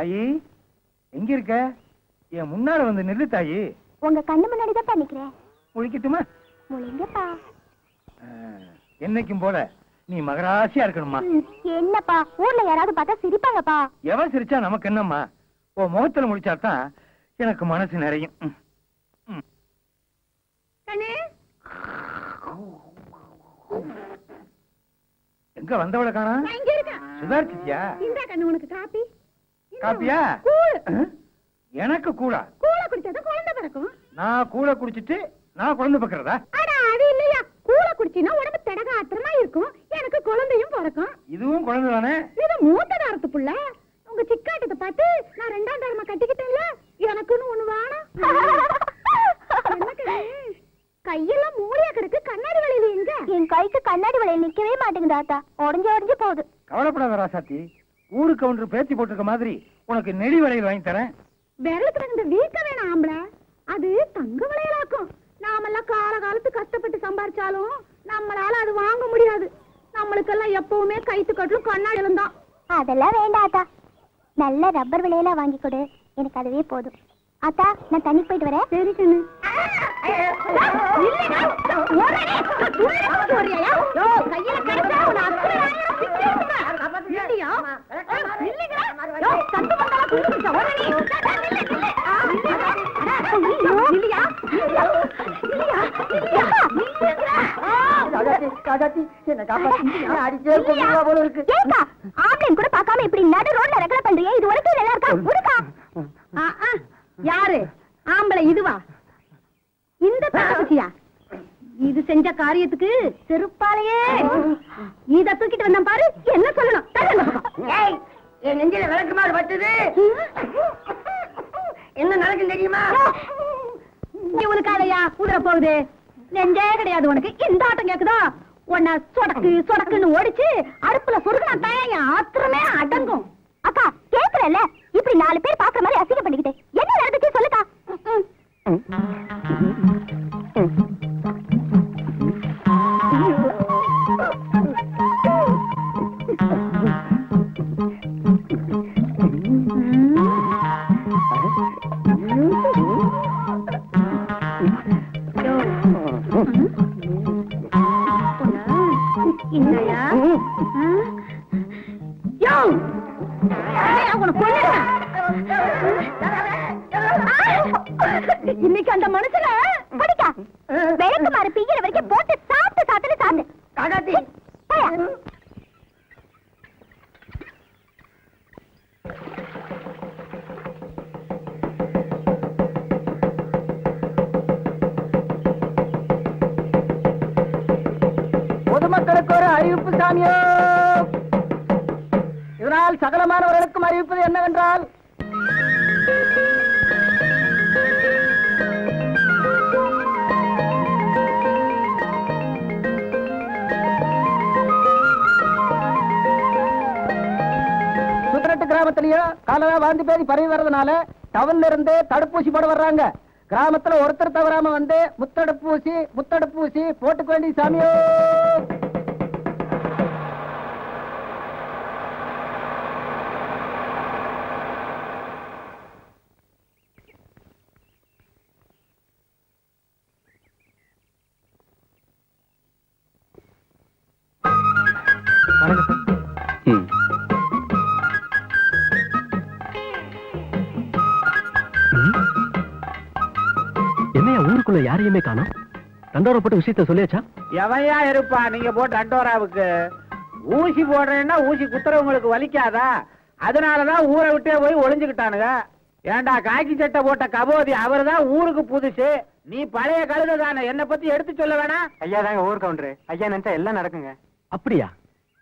தாயி எங்க இருக்க? என் முன்னால வந்து நில்லு தாயி. உங்க கண்ணு முன்னாடி தான் பண்ணிக்கிறேன். முழிக்கட்டுமா? முழிங்கப்பா. என்னைக்கும் போல நீ மகராசியா இருக்கணுமா? என்னப்பா ஊர்ல யாராவது பார்த்தா சிரிப்பாங்கப்பா. எவன் சிரிச்சா நமக்கு என்னம்மா? உன் முகத்துல முடிச்சாதான் எனக்கு மனசு நிறையும். எங்க வந்தவளை காணா? சுதாரிச்சியா? இந்த கண்ணு உனக்கு காப்பி. காப்பியா? எனக்கு கூடா? கூழ குடிச்சா குழந்தை பிறக்கும். நான் கூழ குடிச்சிட்டு நான் குழந்தை பிறக்கிறதா? அட அது இல்லையா, கூழ குடிச்சினா உடம்பு தடகாத்திரமா இருக்கும், எனக்கு குழந்தையும் பிறக்கும். இதுவும் குழந்தை தானே? இது மூத்த தாரத்து புள்ள. உங்க சிக்காட்டத்தை பார்த்து நான் ரெண்டாம் தாரமா கட்டிக்கிட்டேன்ல, எனக்குன்னு ஒண்ணு வேணும். கையெல்லாம் மூளையா கிடக்கு, கண்ணாடி வளையல் எங்க? என் கைக்கு கண்ணாடி வளையல் நிக்கவே மாட்டேங்குது தாத்தா, உடஞ்சு போகுது. கவலைப்படாத ராசாத்தி, ஊருக்கு ஒன்று பேத்தி போட்டிருக்க மாதிரி உனக்கு நெடி வளையல் வாங்கி தரேன். விரலுக்கு தகுந்த வீக்க வேணாம் ஆம்பளை, அது தங்க வளையலாக்கும். நாமெல்லாம் காலத்துக்கு கஷ்டப்பட்டு சம்பாரிச்சாலும் நம்மளால அது வாங்க முடியாது. நம்மளுக்கெல்லாம் எப்பவுமே கைத்து கட்டலும் கண்ணாடியிலும் தான். அதெல்லாம் வேண்டாம் ஆத்தா, நல்ல ரப்பர் வளையலா வாங்கி கொடு, எனக்கு அதுவே போதும். ஆத்தா நான் தண்ணி போயிட்டு வரேன். சரி கண்ணு. கூட பாக்காம இப்படி நடு ரோட்ல ரெக்கல பண்றியா? இது வரைக்கும் நல்லா இருக்கா? யாரு ஆம்பளை? இதுவா இந்த தங்கச்சியா? இது செஞ்ச காரியத்துக்கு செருப்பாலையே இத தூக்கிட்டு வந்தான் பாரு. என்ன சொல்லணும்? என் நெஞ்சில விளக்குமாறு பட்டுது. என்ன நடக்கும் தெரியுமா? உனக்கு அதையா உதற போகுது? நெஞ்சே கிடையாது உனக்கு. இந்த ஆட்டம் கேக்குதா? உன்னை சொடக்கு சொடக்குன்னு ஓடிச்சு அடுப்புல சொருகுனா தான் ஆத்திரமே அடங்கும். அக்கா கேக்குறல்ல, இப்படி 4 பேர் பாக்குற மாதிரி அசிங்கம் பண்ணிக்கிட்டு என்ன நடந்துச்சு சொல்லுக்கா? இன்னைக்கு அந்த மனுஷன படிக்கா விளக்கு மாறு பிய்கிற வரைக்கும் போட்டு சாப்பிட்டு சாப்பிட்டு காகாத்தி பொதுமக்களுக்கு ஒரு அறிவிப்பு சாமியோ. இதனால் சகலமானவர்களுக்கும் அறிவிப்பது என்னவென்றால், சுத்தரட்டு கிராமத்திலேயும் காலரா வாந்தி பேதி பரவி வர்றதுனால டவுன்ல இருந்து தடுப்பூசி போட வர்றாங்க. கிராமத்துல ஒருத்தர் தவறாம வந்து முத்தடுப்பூசி போட்டுக்க வேண்டிய சாமியோ. என்னையா ஊருக்குள்ள யாரையுமே காணோம்? தண்டோரப்பட்ட விஷயத்த சொல்லியாச்சா? எவையா இருப்பா நீங்க போட்டு தண்டோராவுக்கு ஊசி போடுறேன்னா ஊசி குத்துறவங்களுக்கு வலிக்காதா? அதனாலதான் ஊரை விட்டே போய் ஒளிஞ்சுக்கிட்டானுங்க. ஏண்டா காக்கி சட்டை போட்ட கபோதி அவர்தான் ஊருக்கு புதுசு, நீ பழைய கழுத தானே, என்ன பத்தி எடுத்து சொல்ல வேணாம். ஐயா தாங்க ஊர் கவுண்டரு. ஐயா நினைச்சா எல்லாம் நடக்குங்க. அப்படியா?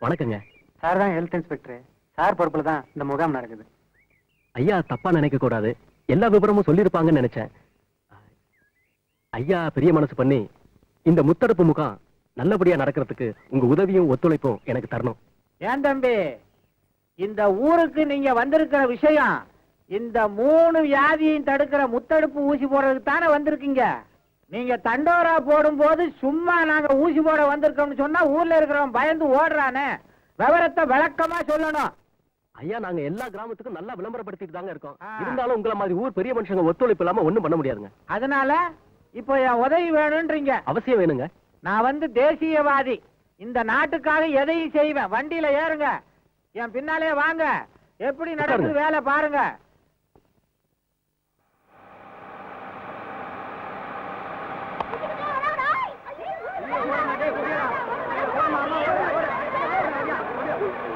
வணக்கங்க. சார் தான் ஹெல்த் இன்ஸ்பெக்டர். சார் பொறுப்புல தான் இந்த முகாம் நடக்குது. ஐயா தப்பா நினைக்க கூடாது, எல்லா விவரமும் சொல்லிருப்பாங்கன்னு நினைச்சேன். ஐயா பெரிய மனசு பண்ணி இந்த முத்தடுப்பு முகாம் நல்லபடியா நடக்கிறதுக்கு உங்க உதவியும் ஒத்துழைப்பும் எனக்கு தரணும். ஏன் தம்பி, இந்த ஊருக்கு நீங்க வந்திருக்கிற விஷயம் இந்த 3 வியாதியையும் தடுக்கிற முத்தடுப்பு ஊசி போடுறதுக்கு தானே வந்திருக்கீங்க. நீங்க தண்டோரா போடும் போது சும்மா நாங்க ஊசி போட வந்திருக்கோம்னு சொன்னா ஊர்ல இருக்கிறவன் பயந்து ஓடுறானே. விவரத்தை விளக்கமா சொல்லணும். ஐயா நாங்க எல்லா கிராமத்துக்கும் நல்லா விளம்பரப்படுத்திட்டு தாங்க இருக்கோம். இருந்தாலும் உங்களை மாதிரி ஊர் பெரிய மனுஷங்க ஒத்துழைப்பு இல்லாம ஒண்ணும் பண்ண முடியாதுங்க. அதனால இப்போ என் உதவி வேணும்ன்றீங்க? அவசியம் வேணுங்க. நான் வந்து தேசியவாதி, இந்த நாட்டுக்காக எதையும் செய்வேன். வண்டியில ஏறுங்க, என் பின்னாலே வாங்க, எப்படி நடக்குது வேலை பாருங்க.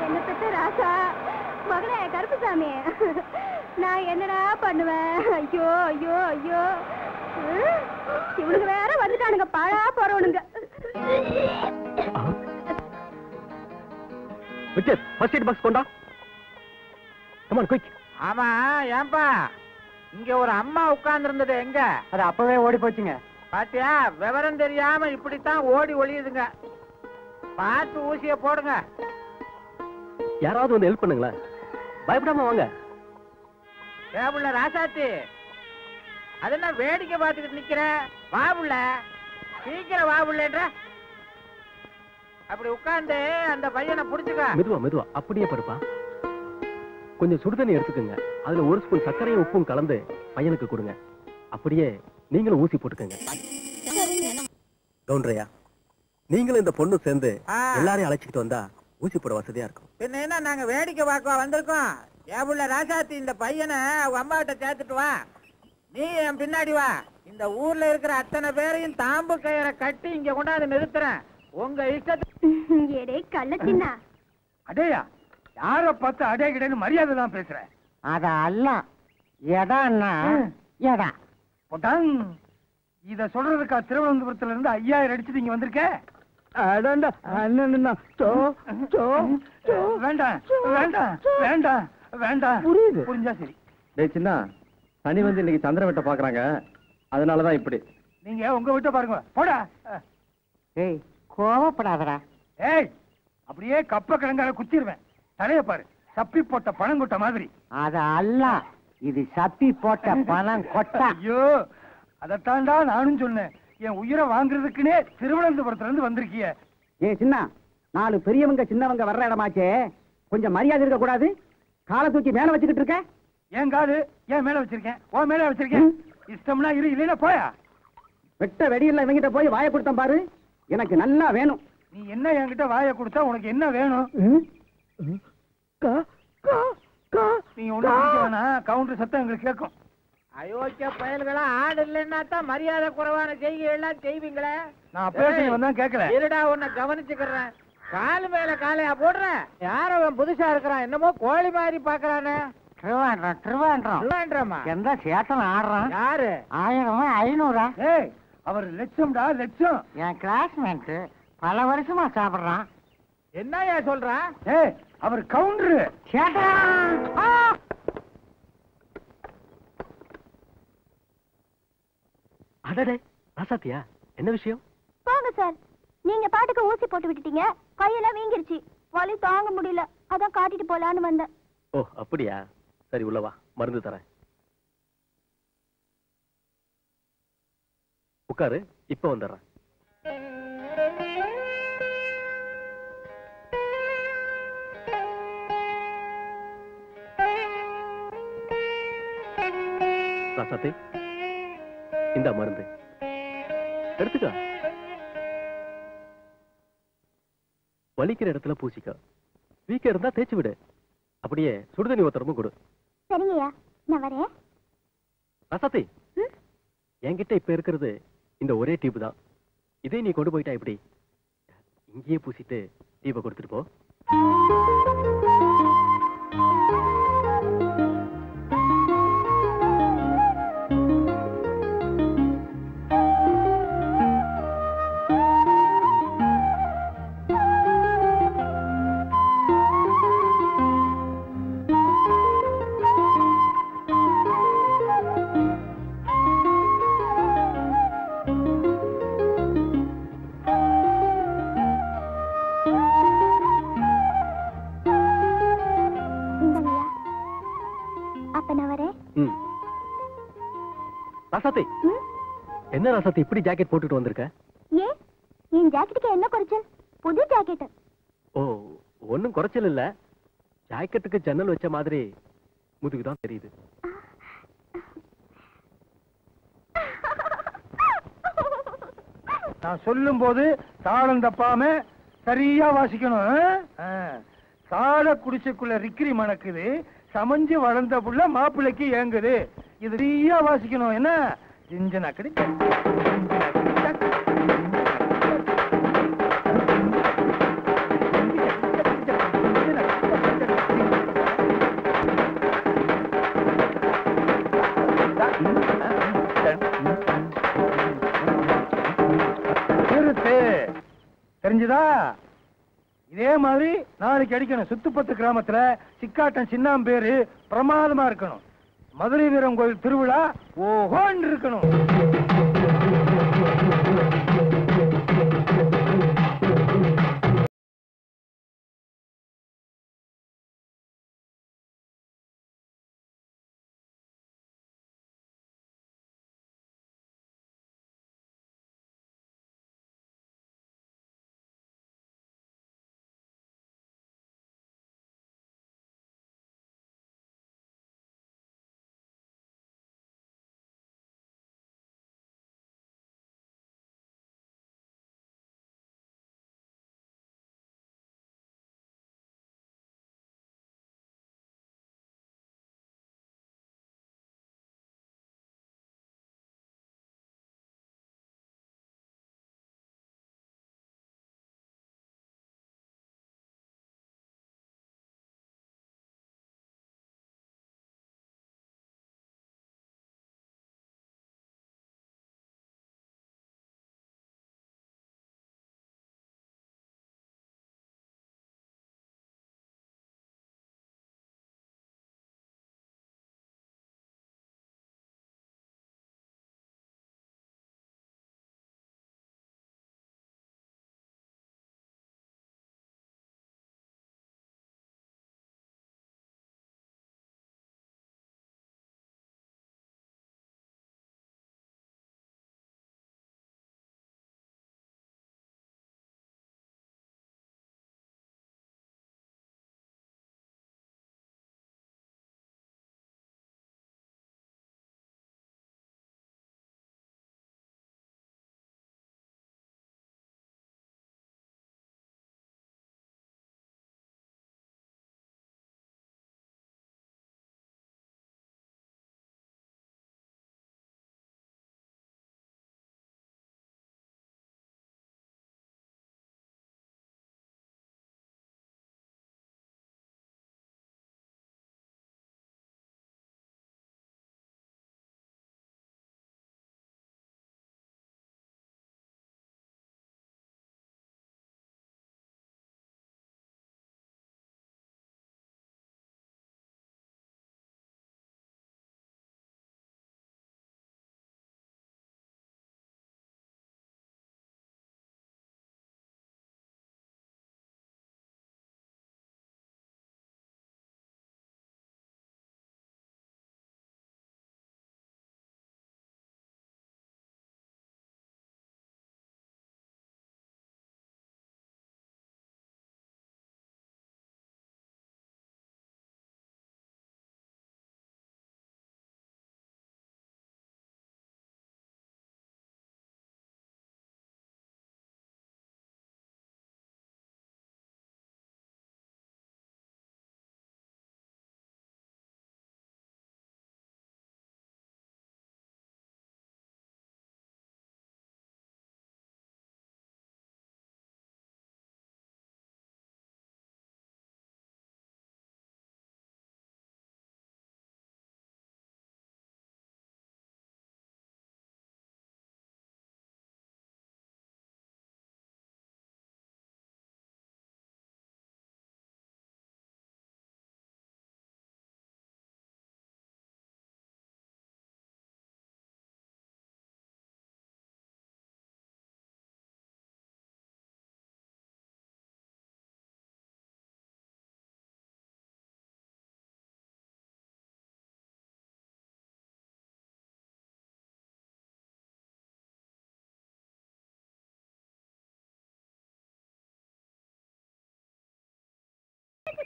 என்ன பெற்ற ராசா மகளே கருப்புசாமி, நான் என்னடா பண்ணுவேன்? ஐயோ ஐயோ ஐயோ, இவனுக்கு வேற வந்துட்டானுங்க, பாழா போறவனுங்க. விச்சர் ஃபர்ஸ்ட் எய்ட் பாக்ஸ் கொண்டா. Come on quick. ஆமா ஏன்பா, இங்க ஒரு அம்மா உட்கார்ந்து இருந்தது எங்க? அது அப்பவே ஓடி போச்சுங்க. பாத்தியா, விவரம் தெரியாம இப்படித்தான் ஓடி ஒளியுதுங்க. பார்த்து ஊசிய போடுங்க. யாராவது வந்து ஹெல்ப் பண்ணுங்களேன், பயப்படாம வாங்க. ஏபுள்ள ராசாத்தி, அது என்ன வேடிக்கை பார்த்துக்கிட்டு நிக்கிற? வாபுள்ள, சீக்கிரம் வாபுள்ளன்ற. அப்படி உட்கார்ந்து அந்த பையனை புடிச்சுக்க. மெதுவா மெதுவா அப்படியே படுப்பா. கொஞ்சம் சுடுதண்ணி எடுத்துக்கோங்க, அதுல ஒரு ஸ்பூன் சர்க்கரையும் உப்பும் கலந்து பையனுக்கு கொடுங்க. அப்படியே நீங்களும் ஊசி போட்டுக்கோங்க. கவுண்டரையா, நீங்களும் இந்த பொண்ணு சேர்ந்து எல்லாரையும் அழைச்சிட்டு வந்தா ஊசி போட வசதியா இருக்கும். என்ன நாங்க வேடிக்கை பார்க்க வந்திருக்கோம்? ஏபுள்ள ராசாத்தி, இந்த பையனை அவங்க அம்மா கிட்ட சேர்த்துட்டு வா. நீ என் பின்னாடி வா. இந்த ஊர்ல இருக்கிற அத்தனை பேரையும் தாம்பு கயிறை கட்டி இங்க கொண்டாந்து நிறுத்துறேன். உங்க இஷ்டத்துக்கு. கள்ளத்தின்னா அடேயா, யார பார்த்து அடே கிடையாது மரியாதை தான் பேசுறேன். அத அல்ல எடா எடா போட்டான். இத சொல்றதுக்கா திருவனந்தபுரத்துல இருந்து 5000 அடிச்சுட்டு இங்க வந்திருக்க? வேண்டாம் வேண்டாம் வேண்டாம் வேண்டாம், புரியுது, புரிஞ்சா சரி. டேய் சின்ன, சனி வந்து இன்னைக்கு சந்திர வெட்ட பாக்குறாங்க, அதனாலதான் இப்படி. நீங்க உங்க வீட்டை பாருங்க, போடா. ஏய் கோவப்படாதடா. ஏய், அப்படியே கப்ப கிழங்கால குத்திடுவேன். தலைய பாரு, சப்பி போட்ட பணங்கொட்ட மாதிரி. அத அல்ல, இது சப்பி போட்ட பணம் கொட்டா. ஐயோ, அதத்தாண்டா நானும் சொன்னேன். என் உயிரை வாங்குறதுக்குன்னே திருவனந்தபுரத்துல இருந்து வந்திருக்கிய. ஏ சின்ன, 4 பெரியவங்க சின்னவங்க வர்ற இடமாச்சே, கொஞ்சம் மரியாதை இருக்க கூடாது? காலை தூக்கி மேல வச்சுக்கிட்டு இருக்க. ஏன் காது ஏன் மேல வச்சிருக்கேன்? ஓ மேல வச்சிருக்கேன். இஷ்டம்னா இரு, இல்லைன்னா போயா. வெட்ட வெடியில இவங்கிட்ட போய் வாயை கொடுத்தேன் பாரு, எனக்கு நல்லா வேணும். நீ என்ன என்கிட்ட வாயை கொடுத்தா உனக்கு என்ன வேணும்? நீங்க ஒண்ணு கவுண்டர் சத்தம் எங்களுக்கு கேட்கும். அயோக்கிய பயல்களா, ஆடு இல்லைன்னா தான் மரியாதை குறைவான செய்கை எல்லாம் செய்வீங்களே. நான் பேசி வந்தா கேட்கல. இருடா, உன்னை கவனிச்சுக்கிறேன். காலு மேல காலையா போடுறேன். யாரோ அவன் புதுசா இருக்கிறான், என்னமோ கோழி மாதிரி பாக்குறானே. திருவாண்டம் எந்த சேட்டன் ஆடுறான்? யாரு? 1000 500. ஏய், அவர் லட்சம்டா லட்சம். என் கிளாஸ்மேட் பல வருஷமா சாப்பிடுறான். என்னையா சொல்றான்? ஏய், அவர் கவுண்டரு. அடடே ராசாத்தியா, என்ன விஷயம்? போங்க சார், நீங்க பாட்டுக்கு ஊசி போட்டு விட்டுட்டீங்க, கையெல்லாம் வீங்கிருச்சு, வலி தாங்க முடியல, அதான் காட்டிட்டு போலான்னு வந்தேன். ஓ அப்படியா, சரி உள்ளவா, மருந்து தரேன். உட்காரு, இப்ப வந்துடுறேன். ராசாத்தி, இந்த மருந்து எடுத்துக்க. வலிக்கிற இடத்துல பூசிக்க, வீக்க இருந்தா தேய்ச்சி விடு. அப்படியே சுடுதண்ணி ஒத்தரமும் கொடு. சரிங்கய்யா, நான் வரேன். ராசாத்தி, என்கிட்ட இப்ப இருக்கிறது இந்த ஒரே டியூப் தான். இதே நீ கொண்டு போயிட்டா எப்படி? இங்கேயே பூசிட்டு டியூபை கொடுத்துட்டு போ. ராசாத்தி, என்ன ராசாத்தி இப்படி ஜாக்கெட் போட்டுட்டு வந்திருக்க? ஏன், என் ஜாக்கெட்டுக்கு என்ன குறைச்சல்? புது ஜாக்கெட். ஓ, ஒன்னும் குறைச்சல் இல்ல. ஜாக்கெட்டுக்கு ஜன்னல் வச்ச மாதிரி முதுகுதான் தெரியுது. நான் சொல்லும் போது தாளம் தப்பாம சரியா வாசிக்கணும். சால குடிசைக்குள்ள ரிக்கிரி மணக்குது, சமைஞ்சு வளர்ந்த புள்ள மாப்பிள்ளைக்கு ஏங்குது. இது சரியா வாசிக்கணும். என்ன ஜிஞ்சனக்கடி தெரிஞ்சுதா? இதே மாதிரி நாளைக்கு அடிக்கணும். சுத்துப்பத்து கிராமத்துல சிக்காட்டம் சின்னாம்பேரு பிரமாதமா இருக்கணும். மதுரை வீரம் கோயில் திருவிழா ஓஹோன்னு இருக்கணும்.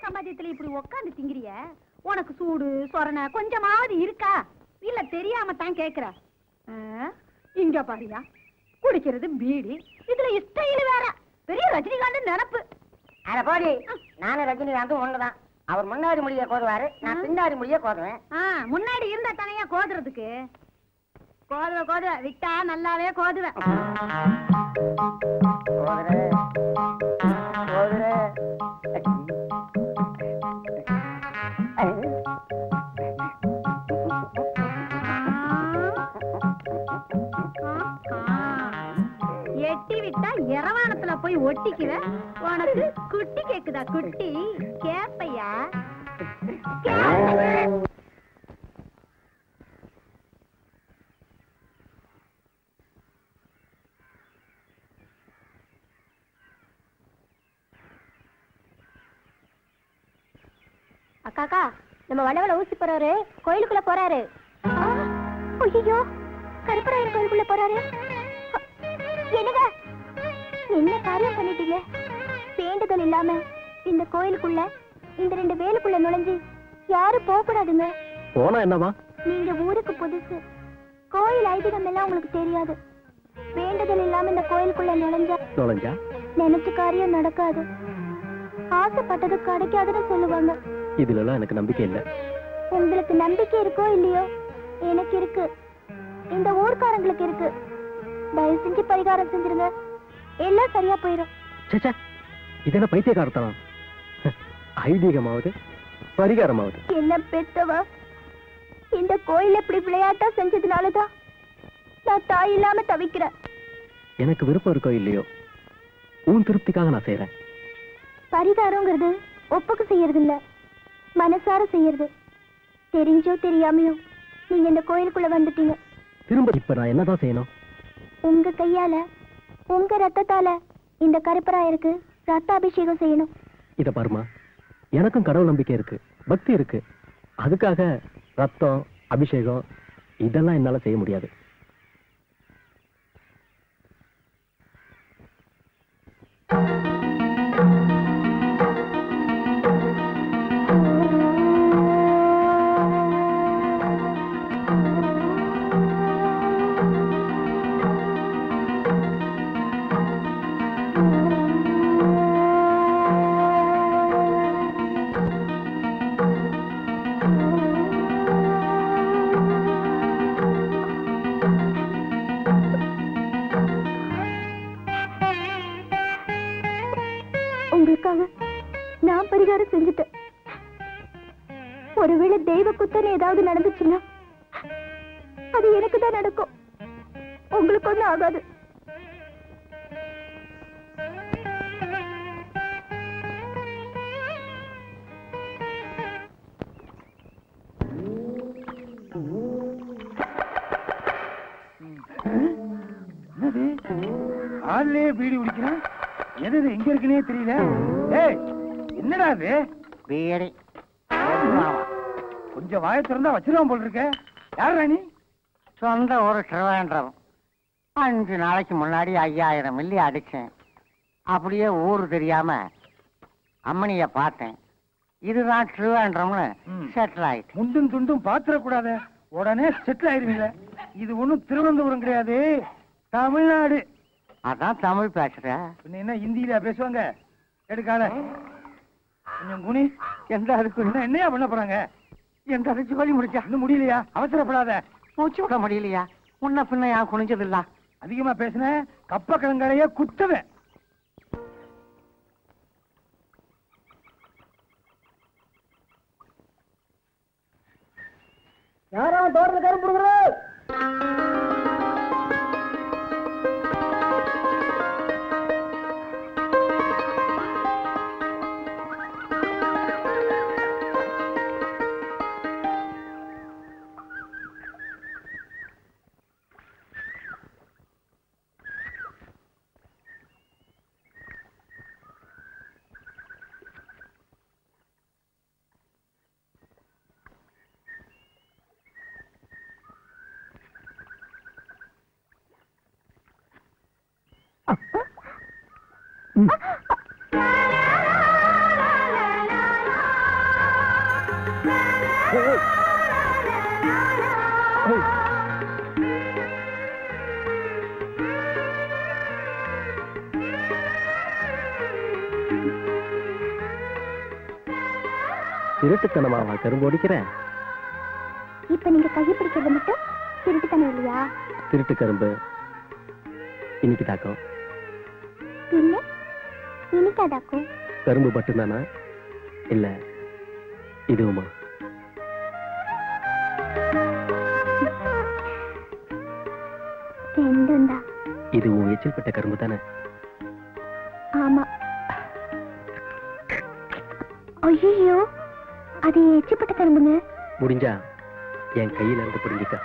சம்பாத்தியத்துல இப்படி உட்காந்து திங்கிறிய, உனக்கு சூடு சொரணை கொஞ்சமாவது இருக்கா? இல்ல தெரியாம தான் கேக்குற. இங்க பாரியா, குடிக்கிறது பீடி, இதுல ஸ்டைல் வேற, பெரிய ரஜினிகாந்த் நினப்பு. அட போடி, நானும் ரஜினிகாந்தும் ஒண்ணுதான். அவர் முன்னாடி முடிய கோதுவாரு, நான் பின்னாடி முடிய கோதுவேன். முன்னாடி இருந்தா தானையா கோதுறதுக்கு. கோதுவ விட்டா நல்லாவே கோதுவேன். எட்டி விட்டா இரவானத்துல போய் ஒட்டிக்குவ. உனக்கு குட்டி கேக்குதா? குட்டி கேப்பையா? அக்காக்கா, நம்ம வளவல ஊசி போறாரு, கோயிலுக்குள்ள போறாரு. ஐயோ, கருப்பராயர் கோயிலுக்குள்ள போறாரு. என்னங்க, என்ன காரியம் பண்ணிட்டீங்க? வேண்டுதல் இல்லாம இந்த கோயிலுக்குள்ள, இந்த 2 வேலுக்குள்ள நுழைஞ்சு யாரும் போக கூடாதுங்க. போனா என்னவா? நீங்க ஊருக்கு புதுசு, கோயில் ஐதீகம் எல்லாம் உங்களுக்கு தெரியாது. வேண்டுதல் இல்லாம இந்த கோயிலுக்குள்ள நுழைஞ்சா நினைச்ச காரியம் நடக்காது, ஆசைப்பட்டது கிடைக்காதுன்னு சொல்லுவாங்க. இதுல எல்லாம் எனக்கு நம்பிக்கை இல்ல. உங்களுக்கு நம்பிக்கை இருக்கோ இல்லையோ, எனக்கு இருக்கு, இந்த ஊர்க்காரங்களுக்கு இருக்கு. தயவு செஞ்சு பரிகாரம் செஞ்சிருங்க, எல்லாம் சரியா போயிடும். இதென்ன பைத்தியக்காரத்தனம்? ஐதீகமாவது பரிகாரமாவது. என்ன பெத்தவா, இந்த கோயில் இப்படி விளையாட்டா செஞ்சதுனாலதான் நான் தாய் இல்லாம தவிக்கிறேன். எனக்கு விருப்பம் இருக்கோ இல்லையோ, உன் திருப்திக்காக நான் செய்யறேன். பரிகாரங்கிறது ஒப்புக்கு செய்யறது இல்ல, மனசார செய்யறது. தெரிஞ்சோ தெரியாமையோ நீங்க இந்த கோயிலுக்குள்ள வந்துட்டீங்க. திரும்ப இப்ப நான் என்னதான் செய்யணும்? உங்க கையால, உங்க ரத்தத்தால இந்த கருப்பராயருக்கு ரத்தாபிஷேகம் செய்யணும். இத பாருமா, எனக்கும் கடவுள் நம்பிக்கை இருக்கு, பக்தி இருக்கு. அதுக்காக ரத்தம், அபிஷேகம் இதெல்லாம் என்னால செய்ய முடியாது. உங்களுக்காக நான் பரிகாரம் செஞ்சுட்டேன். ஒருவேளை தெய்வ குத்தனை ஏதாவது நடந்துச்சுன்னா அது எனக்கு தான் நடக்கும், உங்களுக்கு ஒண்ணும் ஆகாது. ஆளே பீடி குடிக்கிறேன், எது எங்க இருக்குன்னே தெரியல. ஏய், என்னடா அது? பீடி கொஞ்சம் வாயை திறந்தா வச்சிருவான் போல் இருக்க. யார் ராணி? சொந்த ஒரு திருவேண்டரம். 5 நாளைக்கு முன்னாடி 5000 மில்லி அடிச்சேன். அப்படியே ஊரு தெரியாம அம்மனிய பார்த்தேன். இதுதான் திருவேண்டரம்னு செட்டில் ஆயிட்டு. முந்தும் துண்டும் பாத்திரக்கூடாத, உடனே செட்டில் ஆயிருவீங்க. இது ஒண்ணும் திருவனந்தபுரம் கிடையாது, தமிழ்நாடு. அதான் தமிழ் பேசுற. என்ன ஹிந்தியில பேசுவாங்க? எடுக்கால கொஞ்சம் குனி. எந்த அதுக்கு என்னையா பண்ண போறாங்க? எந்த அது ஜோலி முடிச்சா? இன்னும் முடியலையா? அவசரப்படாத. மூச்சு விட முடியலையா? முன்ன பின்ன யான் குனிஞ்சதில்ல. அதிகமா பேசின கப்ப கிழங்காரைய குத்துவேன். யாரோ தோட்டத்துல கரும்பு கொடுக்குறோம். திருட்டுத்தனமாவா கரும்பு ஒடிக்கிறேன்? இப்ப நீங்க கையை பிடிக்கிறது மட்டும் திருட்டுத்தனம் இல்லையா? திருட்டு கரும்பு இன்னைக்கு தாக்கம் இல்ல இனிக்காதாக்கும். கரும்பு மட்டும்தானா இல்ல இதுவுமா? ரெண்டும் தான். இதுவும் எச்சில் பட்ட கரும்பு தானே? ஆமா. ஐயோ, அது எச்சிப்பட்ட கரும்புங்க. முடிஞ்சா என் கையில இருந்து பிடிங்கிக்க.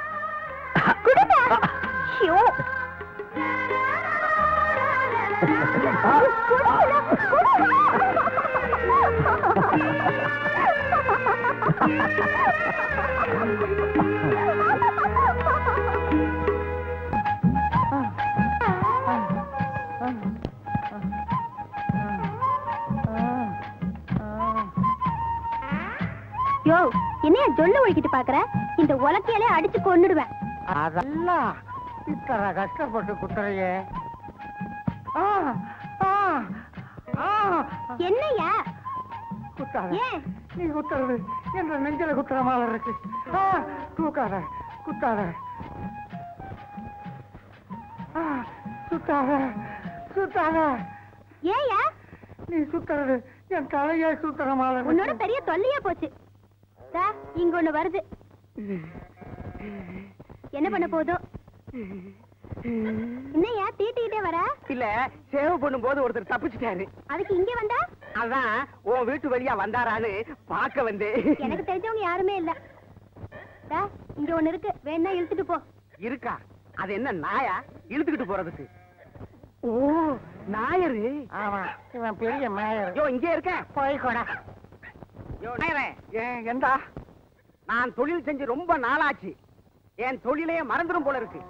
யோ, என்னைய ஜொல்லு ஒழிக்கிட்டு பாக்குற? இந்த உலக்கையாலே அடிச்சு கொன்னுடுவேன். அதெல்லாம் இத்தனை கஷ்டப்பட்டு குத்துறையே. என்னையா குத்தாத, ஏன்? நீ குத்துறது என்ற நெஞ்சில குத்துற மாதிரி இருக்கு. தூக்காத, குத்தாத, சுத்தாத, சுத்தாத. ஏயா நீ சுத்துறது என் தலையே சுத்துற மாதிரி உன்னோட இருக்கு. பெரிய தொல்லையா போச்சு. தா, இங்க ஒண்ணு வருது. என்ன பண்ண போதோ? என்னையா தீட்டிக்கிட்டே வர? இல்ல, சேவ் பண்ணும் போது ஒருத்தர் தப்பிச்சிட்டாரு. அதுக்கு இங்க வந்தா? அதான் உன் வீட்டு வழியா வந்தாரான்னு பார்க்க வந்து. எனக்கு தெரிஞ்சவங்க யாருமே இல்ல. தா, இங்க ஒண்ணு இருக்கு, வேணா இழுத்துட்டு போ. இருக்கா? அது என்ன நாயா இழுத்துக்கிட்டு போறதுக்கு? ஓ, நாயரு. ஆமா, இவன் பெரிய மேயர். யோ, இங்கே இருக்க. போய் கூட. யோ நாயரே, எந்தா? நான் தொழில் செஞ்சு ரொம்ப நாளாச்சு. என் தொழிலே மறந்துடும் போல இருக்கு.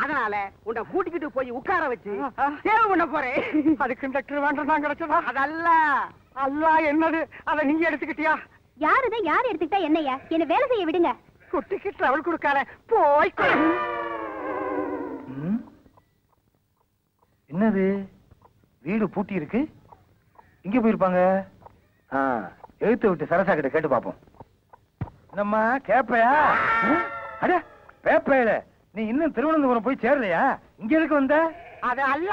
அதனால உன்னை கூட்டிக்கிட்டு போய் உட்கார வச்சு சேவ் பண்ண போறேன். அது கண்டக்டர் வேண்டாம் தான் கிடைச்சதா? அதல்ல. அல்லா என்னது? அதை நீங்க எடுத்துக்கிட்டியா? யாருதான் யார் எடுத்துக்கிட்டா என்னையா? என்ன வேலை செய்ய விடுங்க. குட்டிக்கு டிராவல் கொடுக்காத, போய் கொடு. என்னது? வீடு பூட்டி இருக்கு. இங்க போயிருப்பாங்க. எழுத்து விட்டு சரசா கிட்ட கேட்டு பாப்போம். நம்ம கேப்பையா? அட பேப்பையில நீ இன்னும் திருவனந்தபுரம் போய் சேரலையா? இங்க எதுக்கு வந்த? அது அல்ல,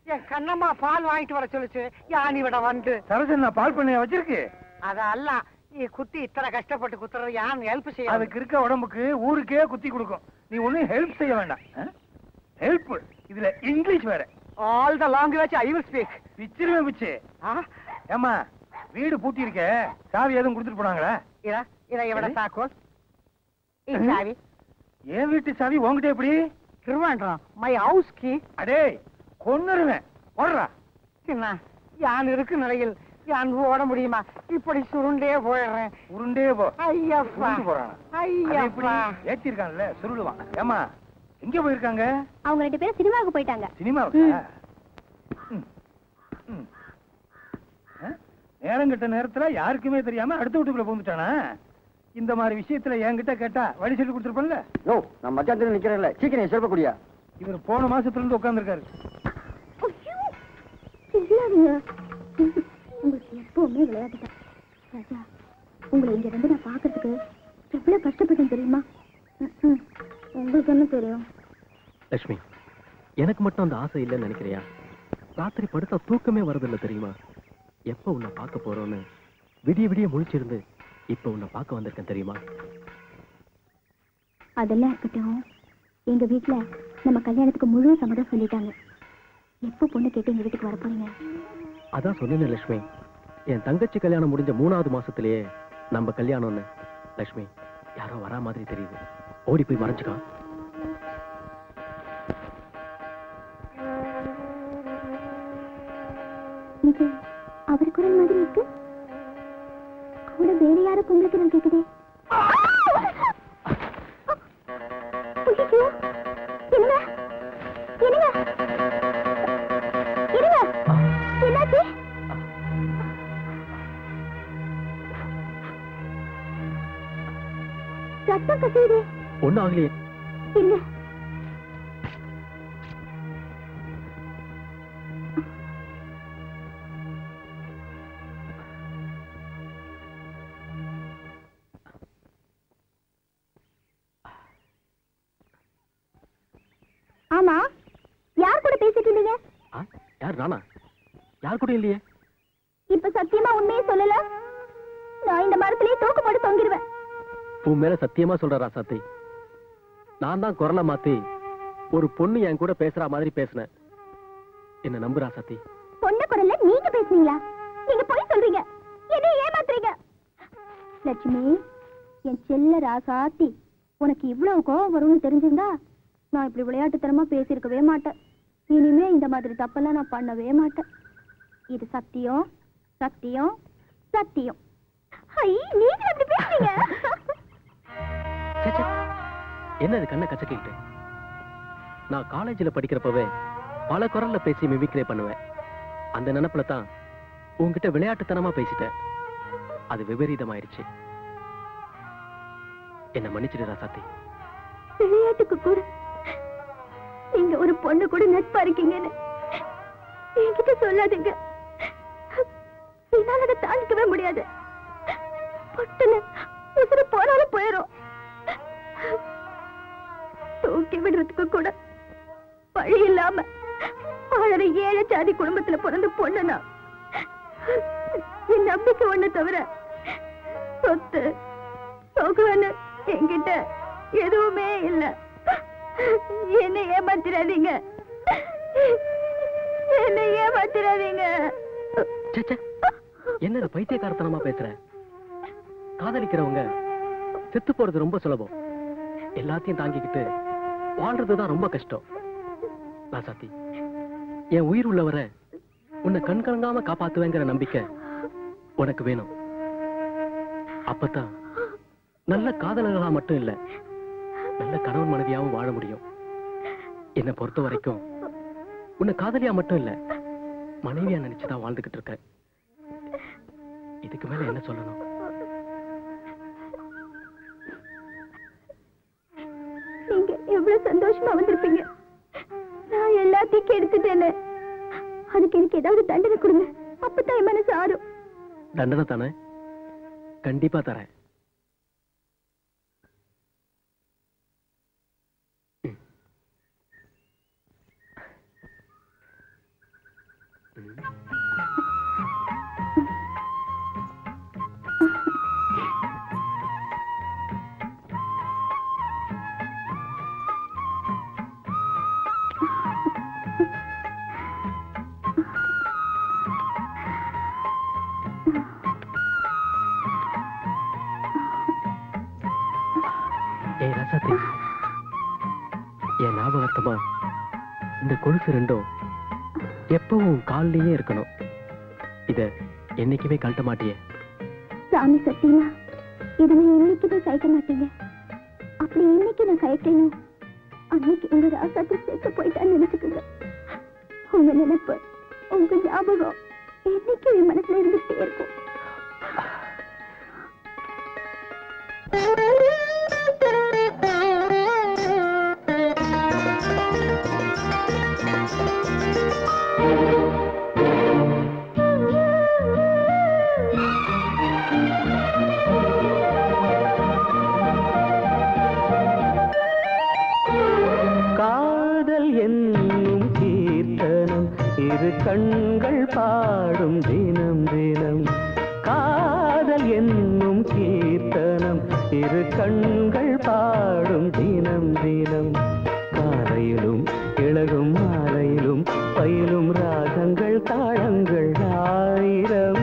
என் கண்ணம்மா பால் வாங்கிட்டு வர சொல்லுச்சு. யானி விட வந்து சரசன் நான் பால் பண்ணைய வச்சிருக்கு. அது அல்ல, நீ குத்தி இத்தனை கஷ்டப்பட்டு குத்துறது யான் ஹெல்ப் செய்ய. அதுக்கு இருக்க உடம்புக்கு ஊருக்கே குத்தி கொடுக்கும். நீ ஒண்ணும் ஹெல்ப் செய்ய வேண்டாம். ஹெல்ப் இதுல இங்கிலீஷ் வேற. All the language I will speak. பிச்சிருவேன் பிச்சு. ஏமா, வீடு பூட்டி இருக்க, சாவி எதுவும் கொடுத்துட்டு போனாங்களா? இத எவட தாக்கோல்? சாவி என் வீட்டு சாவி உங்ககிட்ட எப்படி? திருவாண்டம் மை ஹவுஸ் கீ. அடே கொன்னுருவேன், ஓடுறா. சின்ன யான் இருக்கு நிலையில் யான் ஓட முடியுமா? இப்படி சுருண்டே போயிடுறேன். உருண்டே போ. ஐயப்பா போறான். ஐயப்பா ஏத்திருக்கான்ல, சுருளுவான். ஏமா, எங்க போயிருக்காங்க? அவங்க 2 பேரும் சினிமாவுக்கு போயிட்டாங்க. சினிமாவுக்கு? நேரம் கட்ட நேரத்துல யாருக்குமே தெரியாம அடுத்த வீட்டுக்குள்ள போந்துட்டானா? இந்த மாதிரி விஷயத்துல என்கிட்ட கேட்டா வழி சொல்லி கொடுத்துருப்பேன்ல. யோ, நான் மத்தியானத்துல நிக்கிறேன்ல, சீக்கிரம் சொல்ல. இவர் போன மாசத்துல இருந்து உட்கார்ந்துருக்காரு. உங்களுக்கு எப்பவுமே விளையாட்டு தான். ராஜா, உங்களை இங்க வந்து நான் பாக்குறதுக்கு எவ்வளவு கஷ்டப்பட்டேன் தெரியுமா? உங்களுக்கு என்ன தெரியும்? லட்சுமி, எனக்கு மட்டும் அந்த ஆசை இல்லைன்னு நினைக்கிறியா? ராத்திரி படுத்தா தூக்கமே வரதில்லை தெரியுமா? எப்ப உன்னை பார்க்க போறோன்னு விடிய விடிய முழிச்சிருந்து இப்ப உன்னை பார்க்க வந்திருக்கேன் தெரியுமா? அதெல்லாம் இருக்கட்டும். எங்க வீட்டுல நம்ம கல்யாணத்துக்கு முழு சம்மதம் சொல்லிட்டாங்க. எப்ப பொண்ணு கேட்டு எங்க வீட்டுக்கு வர போறீங்க? அதான் சொன்னேன் லட்சுமி, என் தங்கச்சி கல்யாணம் முடிஞ்ச 3வது மாசத்திலேயே நம்ம கல்யாணம்னு. லட்சுமி, யாரோ வரா மாதிரி தெரியுது. ஓடி போய் மறைச்சுக்கா. இது அவர் குரல் மாதிரி இருக்கு. கூட வேற யாரும் பொம்பளை குரல் கேக்குதே. என்னாச்சு? ரத்தம் கசியுது. ஒண்ணும் ஆகலையே. இல்ல. ஆமா, யார் கூட பேசிட்டு இருந்தீங்க? யார்? நானா? யார் கூட இல்லையே. இப்ப சத்தியமா உண்மையே சொல்லல, நான் இந்த மரத்திலேயே தூக்கு போட்டு தொங்கிடுவேன். உன் மேல சத்தியமா சொல்ற ராசாத்தி, நான் தான் குரலை மாத்தி ஒரு பொண்ணு என் கூட பேசுற மாதிரி பேசினேன். என்ன நம்பு ராசாத்தி. பொண்ணு குரல்ல நீங்க பேசுனீங்களா? நீங்க போய் சொல்றீங்க, என்ன ஏமாத்துறீங்க. லட்சுமி, என் செல்ல ராசாத்தி, உனக்கு இவ்வளவு கோவம் வரும்னு தெரிஞ்சிருந்தா நான் இப்படி விளையாட்டுத்தனமா பேசியிருக்கவே மாட்டேன். இனிமே இந்த மாதிரி தப்பெல்லாம் நான் பண்ணவே மாட்டேன். இது சத்தியம், சத்தியம், சத்தியம். நீங்க எப்படி பேசுறீங்க? என்னது கண்ணை கச்சக்கிட்டு? நான் காலேஜில் படிக்கிறப்பவே பல குரல்ல பேசி மிமிக்ரே பண்ணுவேன். அந்த நினைப்புல தான் உங்ககிட்ட விளையாட்டுத்தனமா பேசிட்டேன். அது விபரீதமாயிருச்சு. என்ன மன்னிச்சிடு ராசாத்தி. விளையாட்டுக்கு கூட நீங்க ஒரு பொண்ணு கூட நட்பா இருக்கீங்கன்னு என்கிட்ட சொல்லாதீங்க. என்னால அதை தாண்டிக்கவே முடியாது. பட்டுன்னு உசுறு போனாலும் போயிடும். தூக்கி விடுறதுக்கு கூட வழி இல்லாம வாழற ஏழை ஜாதி குடும்பத்துல பிறந்த பொண்ணுனா என் நம்பிக்கை ஒண்ணு தவிர சொத்து சொகுன்னு என்கிட்ட எதுவுமே இல்ல. என்ன ஏமாத்திராதீங்க, என்ன ஏமாத்திராதீங்க. என்னது பைத்தியக்காரத்தனமா பேசுற? காதலிக்கிறவங்க செத்து போறது ரொம்ப சுலபம், எல்லாத்தையும் தாங்கிக்கிட்டு வாழ்றதுதான் ரொம்ப கஷ்டம். ராசாத்தி, என் உயிர் உள்ளவரை உன்னை கண்கலங்காம காப்பாத்துவேங்கிற நம்பிக்கை உனக்கு வேணும். அப்பதான் நல்ல காதலர்களா மட்டும் இல்ல, நல்ல கணவன் மனைவியாவும் வாழ முடியும். என்னை பொறுத்த வரைக்கும் உன்னை காதலியா மட்டும் இல்ல, மனைவியா நினைச்சுதான் வாழ்ந்துகிட்டு இருக்க. இதுக்கு மேல என்ன சொல்லணும்? நீங்க எவ்வளவு சந்தோஷமா வந்திருப்பீங்க. நான் எல்லாத்தையும் கெடுத்துட்டேன்னு அதுக்கு எனக்கு ஏதாவது தண்டனை கொடுங்க. அப்பதான் என் மனசு ஆறும். தண்டனை தானே? கண்டிப்பா தரேன். ஏய் ராசாத்தி, என் ஞாபகத்தமா இந்த கொலுசு ரெண்டும் எப்பவும் காலிலேயே இருக்கணும். இத என்னைக்குமே கழட்ட மாட்டியே? சாமி சத்தியமா இதுவே என்னைக்குமே கழட்ட மாட்டீங்க. அப்படி என்னைக்கு நான் கழட்டணும், அன்னைக்கு உங்க ராசாத்தி சேர்த்து போயிட்டான்னு நினைச்சுக்குங்க. உங்க நினைப்பு, உங்க ஞாபகம் என்னைக்கு என் மனசுல இருந்துட்டே இருக்கும். காதல் என்னும் கீர்த்தனம் இரு கண்கள் பாடும் தினம் தினம். காதல் என்னும் கீர்த்தனம் இரு கண்கள் பாடும் தினம் தினம். காலையிலும் இளகும் மாலையிலும் பயிலும் ராகங்கள் தாளங்கள் ஆயிரம்.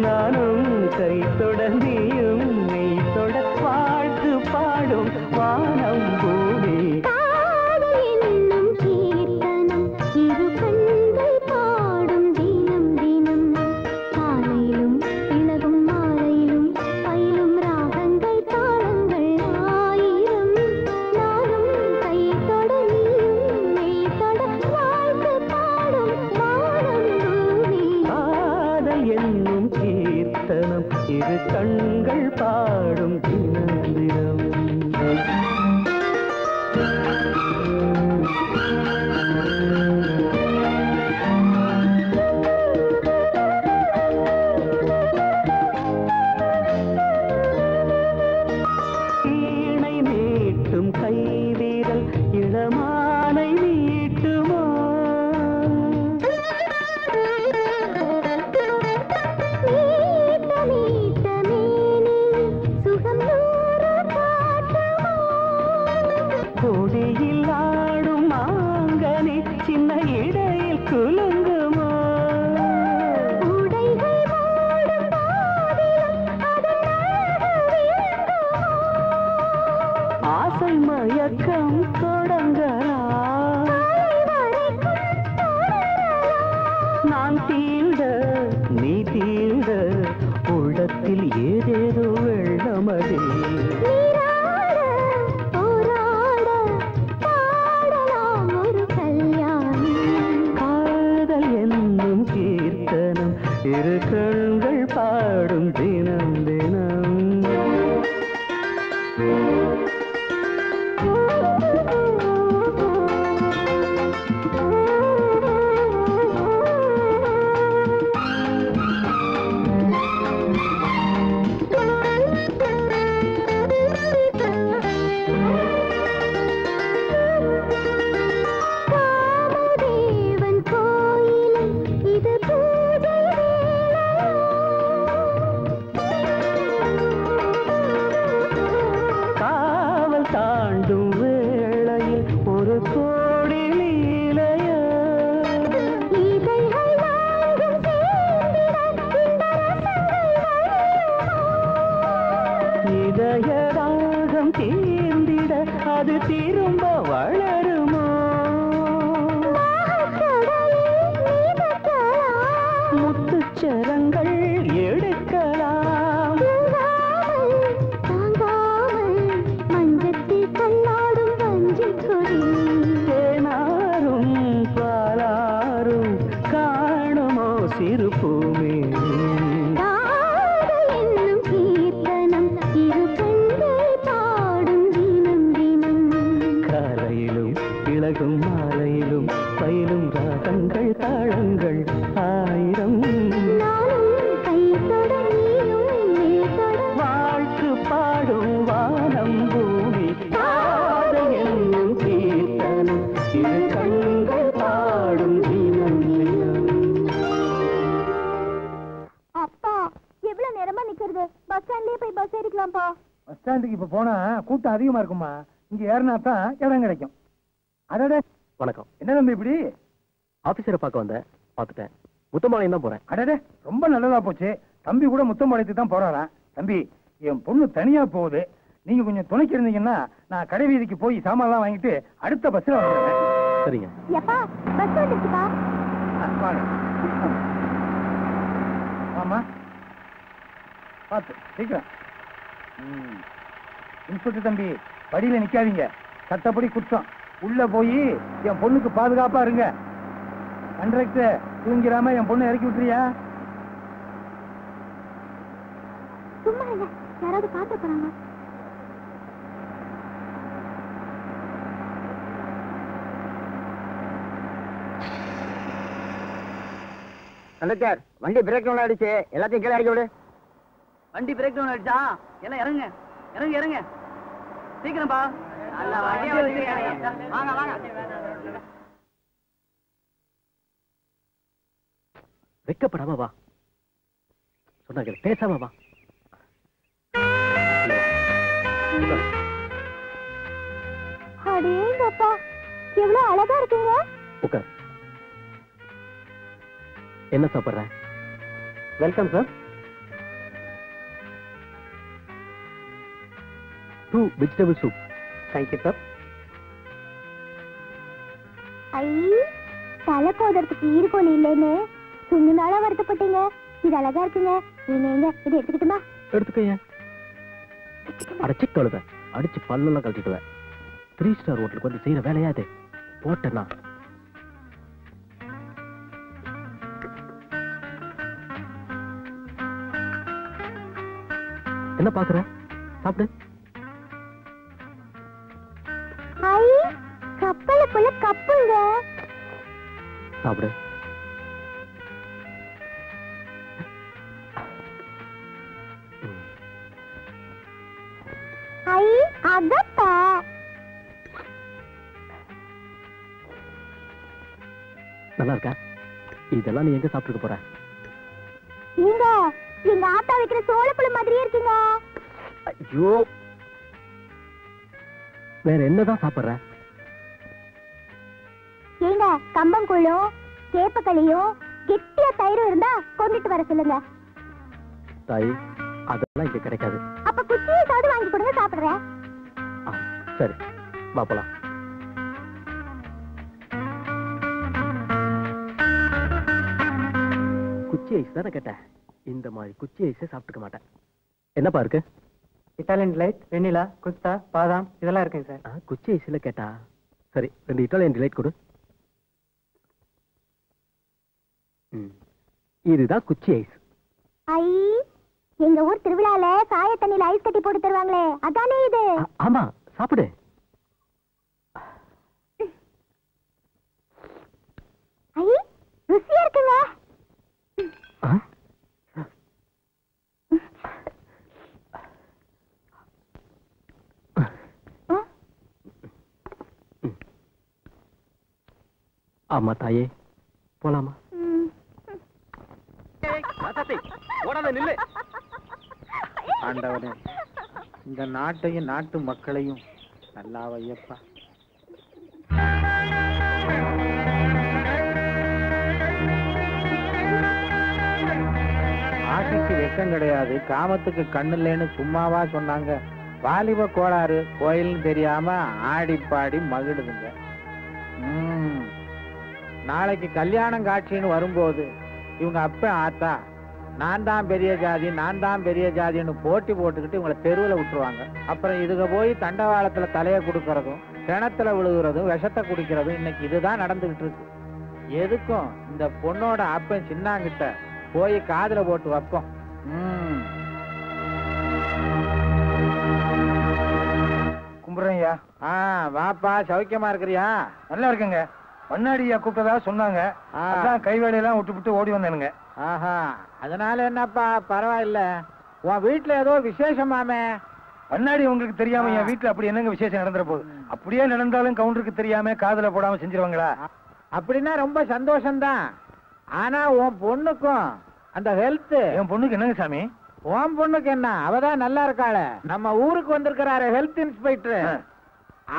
நானும் கை தொடர்ந்தியும் மெய் தொட வாழ்த்து பாடும் வானம் பூமி. இரு கண்கள் பாடும் தினம் தினம். இதயராகம் தீர்ந்திட அது திரும்ப வளருமோ முத்துச்சரங்கள் எடுக்கலாம் மஞ்சத்தில் கண்ணாடும் வஞ்சி கொடி தேனாரும் பாலாரும் காணுமோ சிறு பூமே என்னும் கீர்த்தனம் இரு கண்கள் பாடும் தினம் தினம் காலையிலும் இளகும் மாலையிலும் பயிலும் ராகங்கள் தாளங்கள் ஆயிரம் நானும் கை தொட நீயும் மேல் தொட வாழ்த்து பாடும் வானம் பூமி காதல் என்னும் கீர்த்தனம் இரு கண்கள் பாடும் தினம் தினம் அப்பா எவ்வளவு நேரமா நிக்கிறது பஸ் ஸ்டாண்ட்லயே போய் பஸ் ஏறிக்கலாம்ப்பா பஸ் ஸ்டாண்டுக்கு இப்ப போனா கூட்டம் அதிகமா இருக்குமா, இங்க ஏறினா தான் இடம் கிடைக்கும். அதோட வணக்கம். என்ன தம்பி இப்படி? ஆபீசரை பார்க்க வந்தேன், பார்த்துட்டேன். முத்தம்பாளையம் தான் போறேன். அடடே, ரொம்ப நல்லதா போச்சு. தம்பி கூட முத்தம்பாளையத்துக்கு தான் போறாராம். தம்பி, என் பொண்ணு தனியா போகுது, நீங்க கொஞ்சம் துணைக்கு இருந்தீங்கன்னா நான் கடை வீதிக்கு போய் சாமான்லாம் வாங்கிட்டு அடுத்த பஸ்ல வந்துடுறேன். சரிங்க. எப்பா பஸ் வந்துச்சுப்பா வாங்க. ஆமா, பார்த்து சீக்கிரம். இன்ஸ்பெக்டர் தம்பி, படியில நிக்காதீங்க, சட்டப்படி குற்றம். உள்ள போய் என் பொண்ணுக்கு பாதுகாப்பா இருங்க. கண்டக்டர், தூங்கிராம என் பொண்ணு இறக்கி விட்டுறியா? சும்மா இல்ல, யாராவது பார்த்து போறாங்க. கண்டக்டர், வண்டி பிரேக் டவுன் ஆயிடுச்சு, எல்லாத்தையும் கீழே இறக்கி விடு. வண்டி பிரேக் டவுன் ஆயிடுச்சா? எல்லாம் இறங்குங்க, இறங்க இறங்க, சீக்கிரம்பா. வாங்க வாங்க. வெக்கப்படாம வா, சொன்னாங்க பேசாம வா. அடேங்கப்பா, எவ்வளவு அழகா இருக்குங்க. உட்கார். என்ன சாப்பிடுற? Welcome sir. 2 vegetable soup. Thank you sir. ஐ, தலை கோதறதுக்கு ஈடுகோல் இல்லைன்னு சுண்ணு நாளா வருத்தப்பட்டீங்க. இது அழகா இருக்குங்க. நீங்க இது எடுத்துக்கிட்டுமா? எடுத்துக்க. அடைச்சி கழுத அடிச்சு பல்லெல்லாம் கழட்டிடுவேன். 3 ஸ்டார் ஹோட்டலுக்கு வந்து செய்யற வேலையா இது? போட்டேன்னா என்ன பாக்குற? சாப்பிடு. ஐ, கப்பலுக்குள்ள கப்புங்க. சாப்பிடு. ஐ, அகப்பா. நல்லா இருக்கா? இதெல்லாம் நீ எங்க சாப்பிட்டு போற? இங்க எங்க ஆத்தா வைக்கிற சோளப்புழு மாதிரியே இருக்குங்க. ஐயோ, வேற என்னதான் சாப்பிடுற? ஏங்க, கம்பங்கூழும் கேப்பக்களியும் கெட்டியா தயிரும் இருந்தா கொண்டுட்டு வர சொல்லுங்க. தாய், அதெல்லாம் இங்க கிடைக்காது. அப்ப குச்சியாவது வாங்கி கொடுங்க, சாப்பிடுறேன். சரி, வா போலாம். குச்சி ஐஸ் தானே கேட்டேன். இந்த மாதிரி குச்சி ஐஸே சாப்பிட்டுக்க மாட்டேன். என்னப்பா இருக்கு? இட்டாலியன் டிலைட், வெண்ணிலா, குஸ்தா, பாதாம் இதெல்லாம் இருக்குங்க சார். குச்சி ஐஸ்ல கேட்டா சரி, 2 இட்டாலியன் டிலைட் கொடு. இதுதான் குச்சி ஐஸ். ஐ, எங்க ஊர் திருவிழால சாய தண்ணியில ஐஸ் கட்டி போட்டு தருவாங்களே, அதானே இது? ஆமா, சாப்பிடு. ஐ, ருசியா இருக்குங்க. ஆமா தாயே, போலாமா? ஆண்டவனே, இந்த நாட்டையும் நாட்டு மக்களையும் நல்லா வையப்பா. ஆசை புத்திக்கு வெக்கம் கிடையாது, காமத்துக்கு கண்ணு இல்லைன்னு சும்மாவா சொன்னாங்க? வாலிப கோளாறு, கோயில்னு தெரியாம ஆடி பாடி மகிழுதுங்க. நாளைக்கு கல்யாணம் காட்சின்னு வரும்போது இவங்க அப்ப ஆத்தா நான் தான் பெரிய ஜாதி நான் தான் பெரிய ஜாதின்னு போட்டி போட்டுக்கிட்டு இவங்களை தெருவில் விட்டுருவாங்க. அப்புறம் இதுக போய் தண்டவாளத்துல தலையை கொடுக்கறதும் கிணத்துல விழுகிறதும் விஷத்தை குடிக்கிறதும் இன்னைக்கு இதுதான் நடந்துகிட்டு இருக்கு. எதுக்கும் இந்த பொண்ணோட அப்பன் சின்னாங்கிட்ட போய் காதுல போட்டு வைப்போம். கும்பிடுறேன்யா. வாப்பா, சௌக்கியமா இருக்கிறியா? நல்லா இருக்குங்க. மண்ணாடியா கூப்பிட்டதா சொன்னாங்க, அதான் கைவேலையெல்லாம் விட்டு ஓடி வந்தேனுங்க. ஆஹா, அதனால என்னப்பா, பரவாயில்ல. உன் வீட்டுல ஏதோ விசேஷமாமே. மண்ணாடி உங்களுக்கு தெரியாம என் வீட்டுல அப்படி என்னங்க விசேஷம் நடந்துற போகுது? அப்படியே நடந்தாலும் கவுண்டருக்கு தெரியாம காதுல போடாம செஞ்சிருவாங்களா? அப்படின்னா ரொம்ப சந்தோஷம்தான். ஆனா உன் பொண்ணுக்கும் அந்த ஹெல்த். என் பொண்ணுக்கு என்னங்க சாமி? உன் பொண்ணுக்கு என்ன, அவதான் நல்லா இருக்காள. நம்ம ஊருக்கு வந்திருக்கிறாரு ஹெல்த் இன்ஸ்பெக்டர்.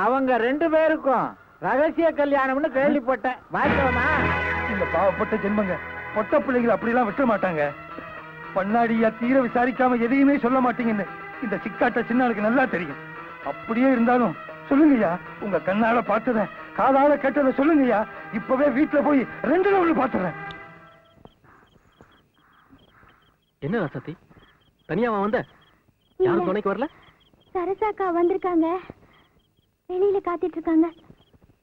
அவங்க 2 பேருக்கும் ரகசிய கல்யாணம்னு கேள்விப்பட்டேன். வாய்க்கவமா? இந்த பாவப்பட்ட ஜென்மங்க பொட்ட பிள்ளைகள் அப்படிலாம் விட்ட மாட்டாங்க. பண்ணாடியா தீர விசாரிக்காம எதையுமே சொல்ல மாட்டீங்கன்னு இந்த சிக்காட்ட சின்னாளுக்கு நல்லா தெரியும். அப்படியே இருந்தாலும் சொல்லுங்கய்யா, உங்க கண்ணால பார்த்தத காதால கேட்டத சொல்லுங்கய்யா. இப்பவே வீட்டுல போய் 2 நாள் பாத்துறேன். என்ன ராசாத்தி, தனியாவா வந்த? யாரும் துணைக்கு வரல? சரசாக்கா வந்திருக்காங்க, வெளியில காத்திட்டு இருக்காங்க.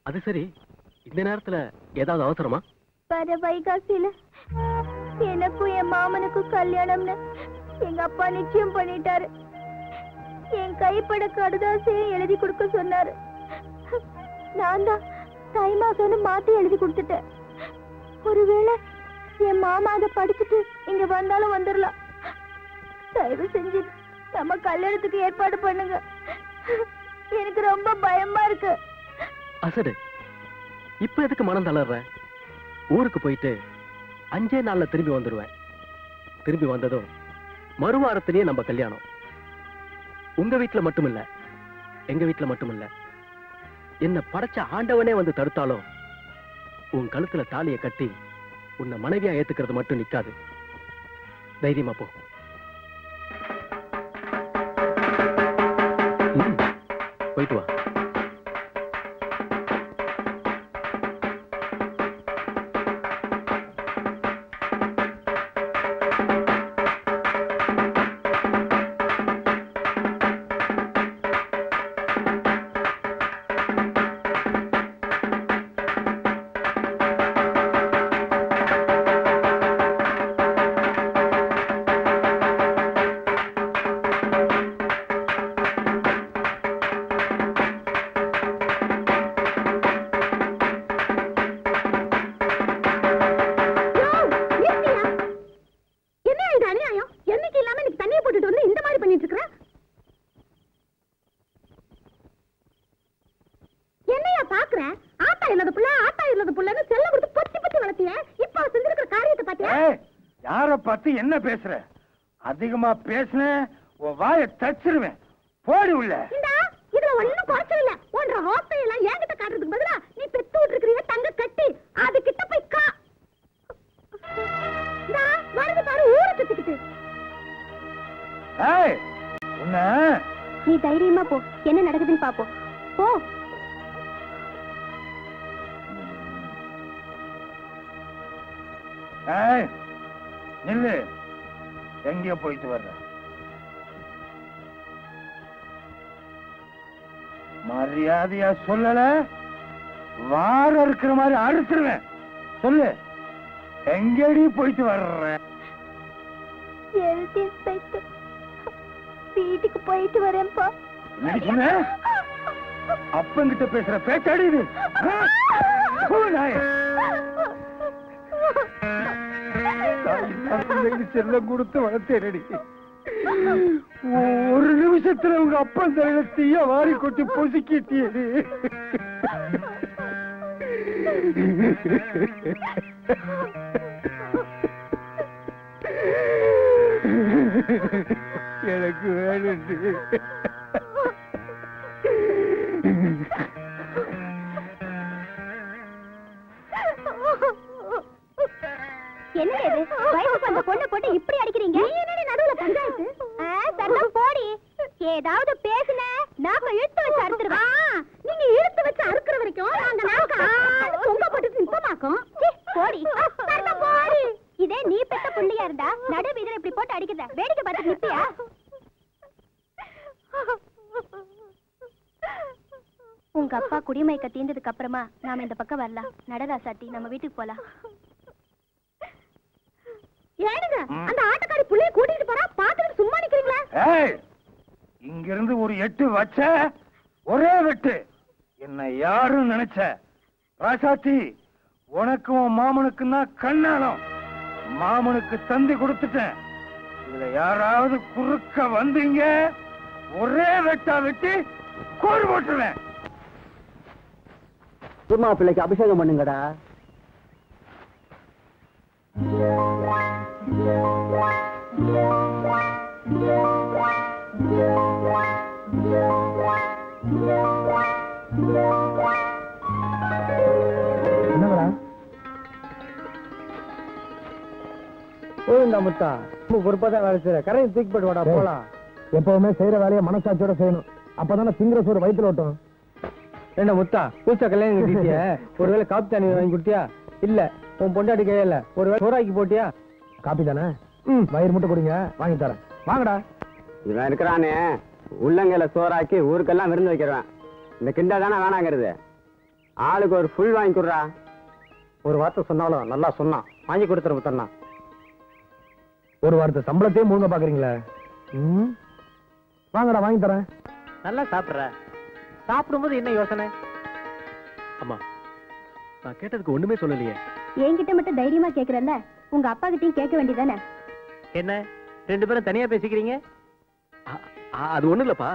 அது சரி, இந்த நேரத்துல ஏதாவது அவசரமா? வர வைகாசியில எனக்கும் என் மாமனுக்கும் கல்யாணம்னு எங்க அப்பா நிச்சயம் பண்ணிட்டாரு. என் கைப்பட கடுதாசையும் எழுதி கொடுக்க சொன்னாரு. நான் தான் தை மாசம்னு மாத்தி எழுதி கொடுத்துட்டேன். ஒருவேளை என் மாமா அதை படிச்சுட்டு இங்க வந்தாலும் வந்துடலாம். தயவு செஞ்சு நம்ம கல்யாணத்துக்கு ஏற்பாடு பண்ணுங்க. எனக்கு ரொம்ப பயமா இருக்கு. அசடு, இப்ப எதுக்கு மனம் தளர்ற? ஊருக்கு போயிட்டு 5 நாள்ல திரும்பி வந்துடுவேன். திரும்பி வந்ததும் மறுவாரத்திலேயே நம்ம கல்யாணம். உங்க வீட்டுல மட்டும் இல்ல, எங்க வீட்டுல மட்டும் இல்ல, என்ன படைச்ச ஆண்டவனே வந்து தடுத்தாலும் உன் கழுத்துல தாலியை கட்டி உன்னை மனைவியா ஏத்துக்கிறது மட்டும் நிக்காது. தைரியமா போ. போயிட்டு வா. என்ன பேசுற? அதிகமா பேசுன உன் வாயை தச்சிருவேன். போடி உள்ள. இதுல ஒண்ணும் குறைச்சல் இல்ல. ஒன்ற ஹோஸ்டையெல்லாம் என்கிட்ட காட்டுறதுக்கு பதிலா நீ பெத்து விட்டுருக்கிறிய தங்க கட்டி அது கிட்ட போய் கா. வருது பாரு ஊரை சுத்திக்கிட்டு. நீ தைரியமா போ, என்ன நடக்குதுன்னு பாப்போம். போ. நில்லு, எங்கேயோ போயிட்டு வர்ற? மரியாதையா சொல்லல, வார இருக்கிற மாதிரி அறுத்துருவேன். சொல்லு, எங்கேடி போயிட்டு வர்ற? வீட்டுக்கு போயிட்டு வரேன்ப்பா. சொன்ன அப்பங்கிட்ட பேசுற பேச்சாடி இது? செல்லம் கொடுத்து வளர்த்தேனடி. ஒரு நிமிஷத்துல உங்க அப்பன் தலையில தீய வாரி கொட்டி பொசுக்கிட்டியடி. எனக்கு வேணும். என்ன வயசுக்கு அந்த பொண்ணை போட்டு இப்படி அடிக்கிறீங்க? ஏதாவது பேசுன நாக்க இழுத்து வச்சு அறுத்துருவேன். நீங்க இழுத்து வச்சு அறுக்கிற வரைக்கும் நாங்க நாக்க தொங்க போட்டு நிப்பமாக்கும். போடி போடி. இதே நீ பெத்த புள்ளியா இருந்தா நடு வீதியில இப்படி போட்டு அடிக்கிறத வேடிக்கை பார்த்து நிப்பியா? உங்க அப்பா குடிமயக்க தீர்ந்ததுக்கு அப்புறமா நாம இந்த பக்கம் வரலாம். நடரா சாத்தி நம்ம வீட்டுக்கு போலாம். ஏனுங்க அந்த ஆட்டக்காரி புள்ளைய கூட்டிட்டு போறா, பாத்துட்டு சும்மா நிக்கிறீங்களா? ஏய், இங்கிருந்து ஒரு 8 வச்ச ஒரே வெட்டு. என்ன யாரும் நினைச்ச ராசாத்தி, உனக்கும் உன் மாமனுக்கும் தான் கண்ணாலம். மாமனுக்கு தந்தி கொடுத்துட்டேன். இதுல யாராவது குறுக்க வந்தீங்க ஒரே வெட்டா வெட்டி கோடு போட்டுருவேன். சும்மா பிள்ளைக்கு அபிஷேகம் பண்ணுங்கடா. என்னங்கடா போயிருந்தா முத்தா பொறுப்பாதான் வேலை செய்யற கரையை தூக்கி போட்டு வாடா போலாம். எப்பவுமே செய்யற வேலையை மனசாட்சியோட செய்யணும். அப்பதானே திங்கிற சோறு வயிற்றுல ஓட்டும். என்ன முத்தா பூச்சா கல்யாணம் கட்டிட்டிய? ஒருவேளை காப்பி தண்ணி வாங்கி கொடுத்தியா? இல்ல உன் பொண்டாட்டி கையில ஒருவேளை சோறாக்கி போட்டியா? காப்பி தானே, வயிறு மட்டும் கொடுங்க, வாங்கி தரேன். வாங்கடா. இவன் இருக்கிறானே உள்ளங்கையில சோறாக்கி ஊருக்கெல்லாம் விருந்து வைக்கிறவன். இந்த கிண்டா தானே வேணாங்கிறது. ஆளுக்கு ஒரு ஃபுல் வாங்கி கொடுறா. ஒரு வார்த்தை சொன்னாலும் நல்லா சொன்னான், வாங்கி கொடுத்துற முத்தண்ணா. ஒரு வார்த்தை சம்பளத்தையும் முழுங்க பாக்குறீங்களே. வாங்கடா, வாங்கி தரேன். நல்லா சாப்பிடுற. சாப்பிடும்போது என்ன யோசனை? அம்மா, நான் கேட்டதுக்கு ஒண்ணுமே சொல்லலையே. என்கிட்ட மட்டும் தைரியமா கேக்குறல்ல, உங்க அப்பா கிட்டயும் கேட்க வேண்டியதானே? என்ன 2 பேரும் தனியா பேசிக்கிறீங்க? அது ஒண்ணு இல்லப்பா,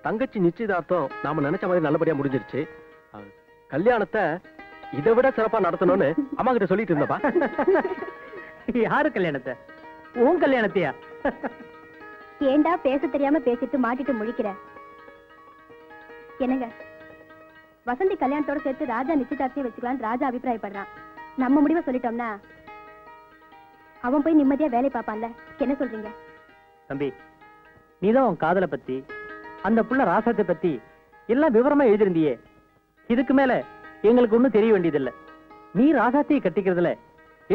தங்கச்சி நிச்சயதார்த்தம் நாம நினைச்ச மாதிரி நல்லபடியா முடிஞ்சிருச்சு. கல்யாணத்தை இதை விட சிறப்பா நடத்தணும்னு அம்மா கிட்ட சொல்லிட்டு இருந்தப்பா. யாரு கல்யாணத்தை? உன் கல்யாணத்தையா? ஏண்டா பேச தெரியாம பேசிட்டு மாட்டிட்டு முழிக்கிற? என்னங்க, வசந்தி கல்யாணத்தோட சேர்த்து ராஜா நிச்சயதார்த்தியை வச்சுக்கலான்னு ராஜா அபிப்பிராயப்படுறான். நம்ம முடிவை சொல்லிட்டோம்னா அவன் போய் நிம்மதியா வேலை பார்ப்பான்ல. என்ன சொல்றீங்க? தம்பி, நீதான் உன் காதலை பத்தி அந்த புள்ள ராசத்தை பத்தி எல்லாம் விவரமா எழுதிருந்தியே. இதுக்கு மேல எங்களுக்கு ஒண்ணும் தெரிய வேண்டியதில்லை. நீ ராசாத்தியை கட்டிக்கிறதுல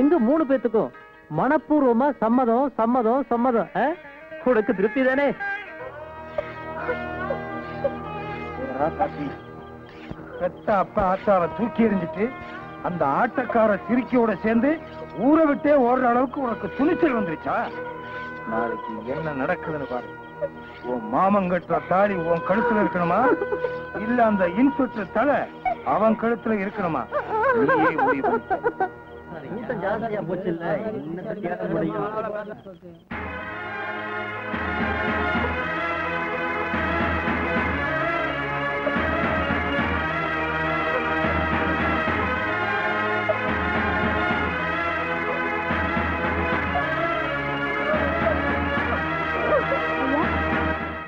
எங்க 3 பேத்துக்கும் மனப்பூர்வமா சம்மதம் சம்மதம் சம்மதம். உனக்கு திருப்தி தானே? பெத்த அப்பா ஆத்தாவை தூக்கி எறிஞ்சிட்டு அந்த ஆட்டக்கார சிரிக்கியோட சேர்ந்து ஊரை விட்டே ஓடுற அளவுக்கு உனக்கு துணிச்சல் வந்துருச்சா? நாளைக்கு என்ன நடக்குதுன்னு பாரு. உன் மாமங்கட்டுற தாலி உன் கழுத்துல இருக்கணுமா, இல்ல அந்த இன்ஸ்பெக்டர் தலை அவன் கழுத்துல இருக்கணுமா? நீயே முடிவு. ஜாஸ்தியா போச்சு இல்ல, என்ன கேட்க முடியும்?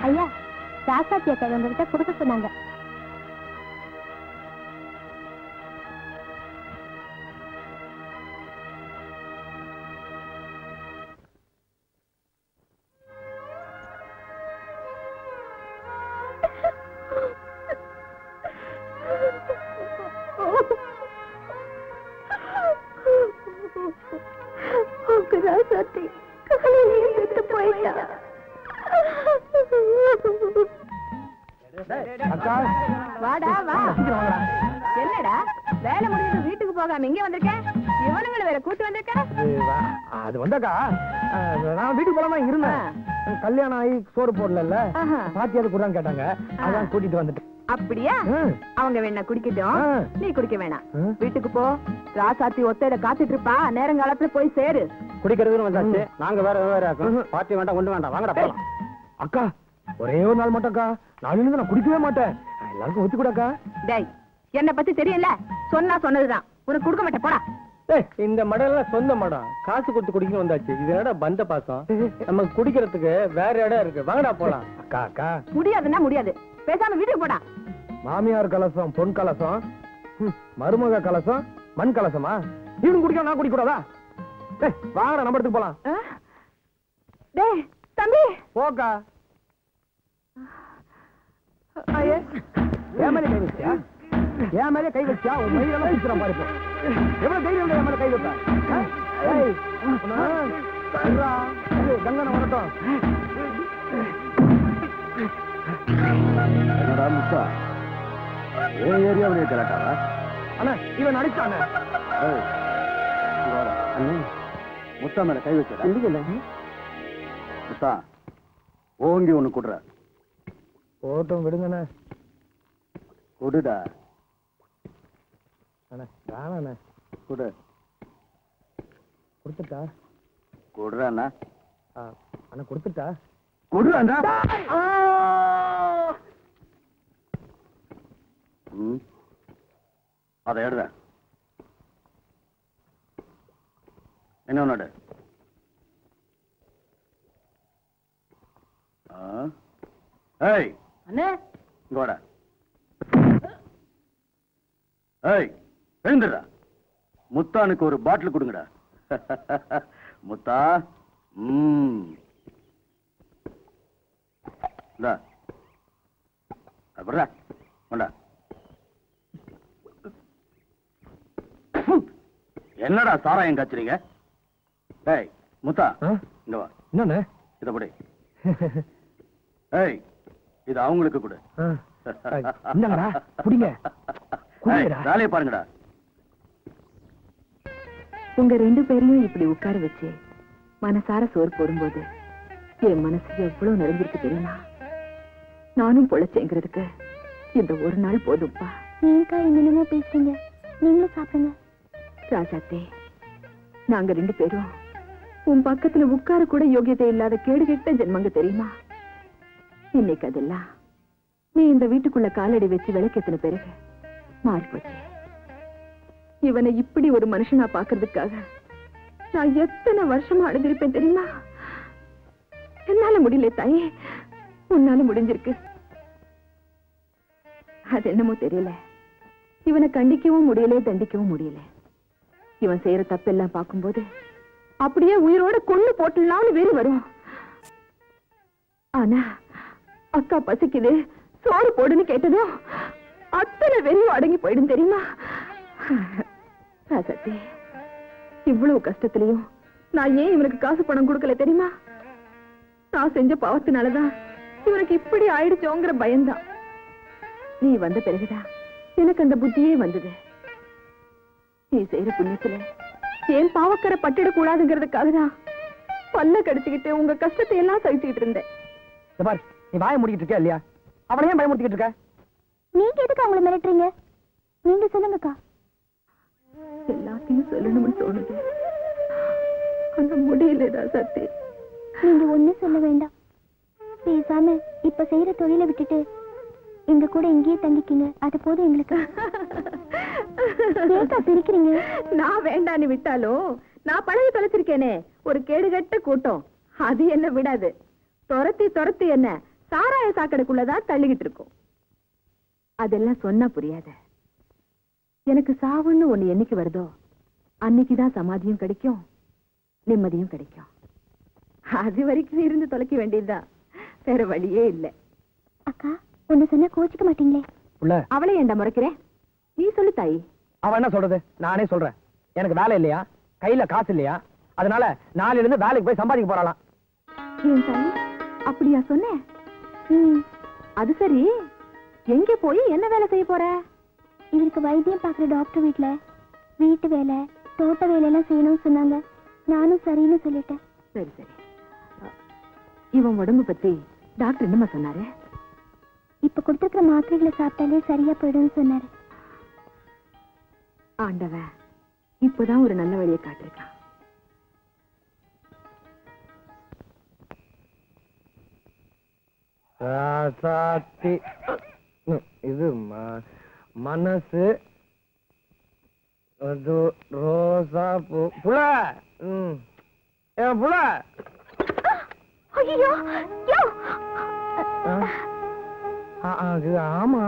ஐயா, ராசாத்தி அக்கா உங்ககிட்ட கொடுக்க சொன்னாங்க. ராசாத்தி காலையிலேயே செத்து போயிட்டா. வாடா வா. என்னடா வேலை முடிஞ்சு வீட்டுக்கு போகாம இங்க வந்திருக்கேன்? இவனுங்களை வேற கூட்டு வந்திருக்கேன். அது வந்தாக்கா, நான் வீட்டுக்கு போலாமா இருந்தேன். கல்யாணம் ஆகி சோறு போடல, பாத்தியாவது கூடான்னு கேட்டாங்க, அதான் கூட்டிட்டு வந்துட்டேன். அப்படியா? அவங்க வேணா குடிக்கட்டும், நீ குடிக்க வேணாம். வீட்டுக்கு போ. ராசாத்தி ஒத்தையில காத்துட்டு இருப்பா, நேரங்காலத்துல போய் சேரு. குடிக்கிறதுன்னு வந்தாச்சு, நாங்க வேற வேற பாத்தி வேண்டாம் ஒண்ணு வேண்டாம், வாங்கடா போலாம். அக்கா ஒரே ஒரு நாள் மட்டும் அக்கா, நாளையிலிருந்து நான் குடிக்கவே மாட்டேன். எல்லாருக்கும் ஒத்து கூடக்கா. டேய், என்ன பத்தி தெரியல, சொன்னா சொன்னதுதான். உனக்கு கொடுக்க மாட்டேன், போடா. இந்த மடம் சொந்த மடம், காசு கொடுத்து குடிக்கணும் வந்தாச்சு. இது என்னடா பந்த பாசம்? நம்ம குடிக்கிறதுக்கு வேற இடம் இருக்கு, வாங்கடா போலாம். அக்கா அக்கா முடியாதுன்னா முடியாது, பேசாம வீட்டுக்கு போடா. மாமியார் கலசம் பொன் கலசம், மருமக கலசம் மண் கலசமா? இவனு குடிக்க நான் குடிக்க கூடாதா? வாங்கடா, நம்ம இடத்துக்கு போலாம். டேய் தம்பி, போக்கா. என் மேலே கை வச்சியா? என் மேலே கை வச்சியா? உன் மயிலெல்லாம் சுத்துறான் பாரு இப்போ. எவ்வளவு தைரியம் என் மேலே கை வைப்ப? கங்கன வரட்டும். என்னடா முத்தா, ஏன் ஏரியாவிலே கலாட்டாவா? அண்ணா இவன் அடிச்சானே. முத்தா மேல கை வச்சா இல்ல முத்தா, ஓங்கி ஒண்ணு குடுற. போட்டும் விடுங்கண்ணே. குடுடா. அண்ணா வேணாண்ணே. குடு. கொடுத்துட்டா? குடுறாண்ணா. அண்ணா கொடுத்துட்டா? குடுறாண்டா. அதை எடுற. என்ன ஒண்ணு? ஏய் அண்ணே இங்க வாடா. ஏய் எழுந்துடா. முத்தானுக்கு ஒரு பாட்டில் கொடுங்கடா. முத்தா. அப்படிடா வேண்டா. என்னடா சாராயம் காய்ச்சறீங்க? ஏய் முத்தா இங்க வா. என்னண்ணே? இத படி. ஏய் இது அவங்களுக்கு கொடு. என்னங்கடா குடிங்க. வேலையை பாருங்கடா. உங்க 2 பேரையும் இப்படி உட்கார வச்சு மனசார சோறு போடும்போது என் மனசு எவ்வளவு நிறைஞ்சிருக்கு தெரியுமா? நானும் பொழைச்சேங்கிறதுக்கு இந்த ஒரு நாள் போதும்பா. நீங்கக்கா என்னென்னமோ பேசுறீங்க, நீங்களும் சாப்பிடுங்க. ராஜாத்தே, நாங்க 2 பேரும் உன் பக்கத்துல உட்கார கூட யோகியத்தை இல்லாத கேடுகெட்ட ஜென்மங்க தெரியுமா? இன்னைக்கு அதெல்லாம் நீ இந்த வீட்டுக்குள்ள காலடி வச்சு விளக்கெத்தின பிறகு மாறி போச்சு. இவனை இப்படி ஒரு மனுஷனா பாக்குறதுக்காக நான் எத்தனை வருஷமா அடைஞ்சிருப்பேன் தெரியுமா? என்னால முடியல தாயே, உன்னால முடிஞ்சிருக்கு. அது என்னமோ தெரியல, இவனை கண்டிக்கவும் முடியல, தண்டிக்கவும் முடியல. இவன் செய்யற தப்பெல்லாம் பார்க்கும்போது அப்படியே உயிரோட கொண்டு போட்டலாம்னு வெறி வரும். ஆனா அக்கா பசிக்குது சோறு போடுன்னு கேட்டதும் அத்தனை வெறியும் அடங்கி போயிடும் தெரியுமா? ராசத்தி, இவ்வளவு கஷ்டத்திலையும் நான் ஏன் இவனுக்கு காசு பணம் கொடுக்கல தெரியுமா? நான் செஞ்ச பாவத்தினாலதான் இவனுக்கு இப்படி ஆயிடுச்சோங்கிற பயம்தான். நீ வந்த பிறகுதான் எனக்கு அந்த புத்தியே வந்தது. நீ செய்யற புண்ணியத்துல ஏன் பாவக்கரை பட்டிடக் கூடாதுங்கிறதுக்காக தான் பல்ல கடிச்சுக்கிட்டு உங்க கஷ்டத்தை எல்லாம் சகிச்சுக்கிட்டு இருந்தேன். நீ வாய முடிக்கிட்டு இருக்க இல்லையா? அவளையே பயமுறுத்திக்கிட்டு இருக்க. நீங்க எதுக்கு அவங்கள மிரட்டுறீங்க? நீங்க சொல்லுங்கக்கா. எல்லாத்தையும் சொல்லணும்னு தோணுது, ஆனா முடியலடா சத்தி. நீங்க ஒண்ணும் சொல்ல வேண்டாம். பேசாம இப்ப செய்யற தொழிலை விட்டுட்டு எங்க கூட இங்கேயே தங்கிக்கிங்க, அது போதும் எங்களுக்கு. ஏக்கா சிரிக்கிறீங்க? நான் வேண்டான்னு விட்டாலும் நான் பழகி தொலைச்சிருக்கேனே ஒரு கேடுகட்ட கூட்டம், அது என்ன விடாது. துரத்தி துரத்தி என்ன சாராய சாக்கடைக்குள்ளதான் தள்ளிக்கிட்டு இருக்கும். அதெல்லாம் சொன்னா புரியாத. எனக்கு சாவுன்னு ஒண்ணு என்னைக்கு வருதோ அன்னைக்குதான் சமாதியும் கிடைக்கும், நிம்மதியும் கிடைக்கும். அது வரைக்கும் இருந்து தொலைக்க வேண்டியதுதான், வேற வழியே இல்லை. அக்கா ஒண்ணு சொன்னா கோச்சிக்க மாட்டீங்களே? அவளை ஏண்டா முறைக்கிறேன்? நீ சொல்லு தாயி. அவன் என்ன சொல்றது? நானே சொல்றேன். எனக்கு வேலை இல்லையா, கையில காசு இல்லையா, அதனால நாளையில இருந்து வேலைக்கு போய் சம்பாதிக்க போறாளாம். ஏன் தாயி அப்படியா சொன்னேன்? அது சரி, எங்க போய் என்ன வேலை செய்ய போற? இவருக்கு வைத்தியம் பாக்குற டாக்டர் வீட்டுல வீட்டு வேலை தோட்ட வேலையெல்லாம் செய்யணும்னு சொன்னாங்க. நானும் சரின்னு சொல்லிட்டேன். சரி சரி. இவன் உடம்பு பத்தி டாக்டர் என்னமா சொன்னாரு? இப்ப கொடுத்துருக்கிற மாத்திரைகளை சாப்பிட்டாலே சரியா போயிடும்னு சொன்னாரு. ஆண்டவன் இப்பதான் ஒரு நல்ல வழியை காட்டிருக்கான். இது மனசு ரோசா பூ புல புல. ஆமா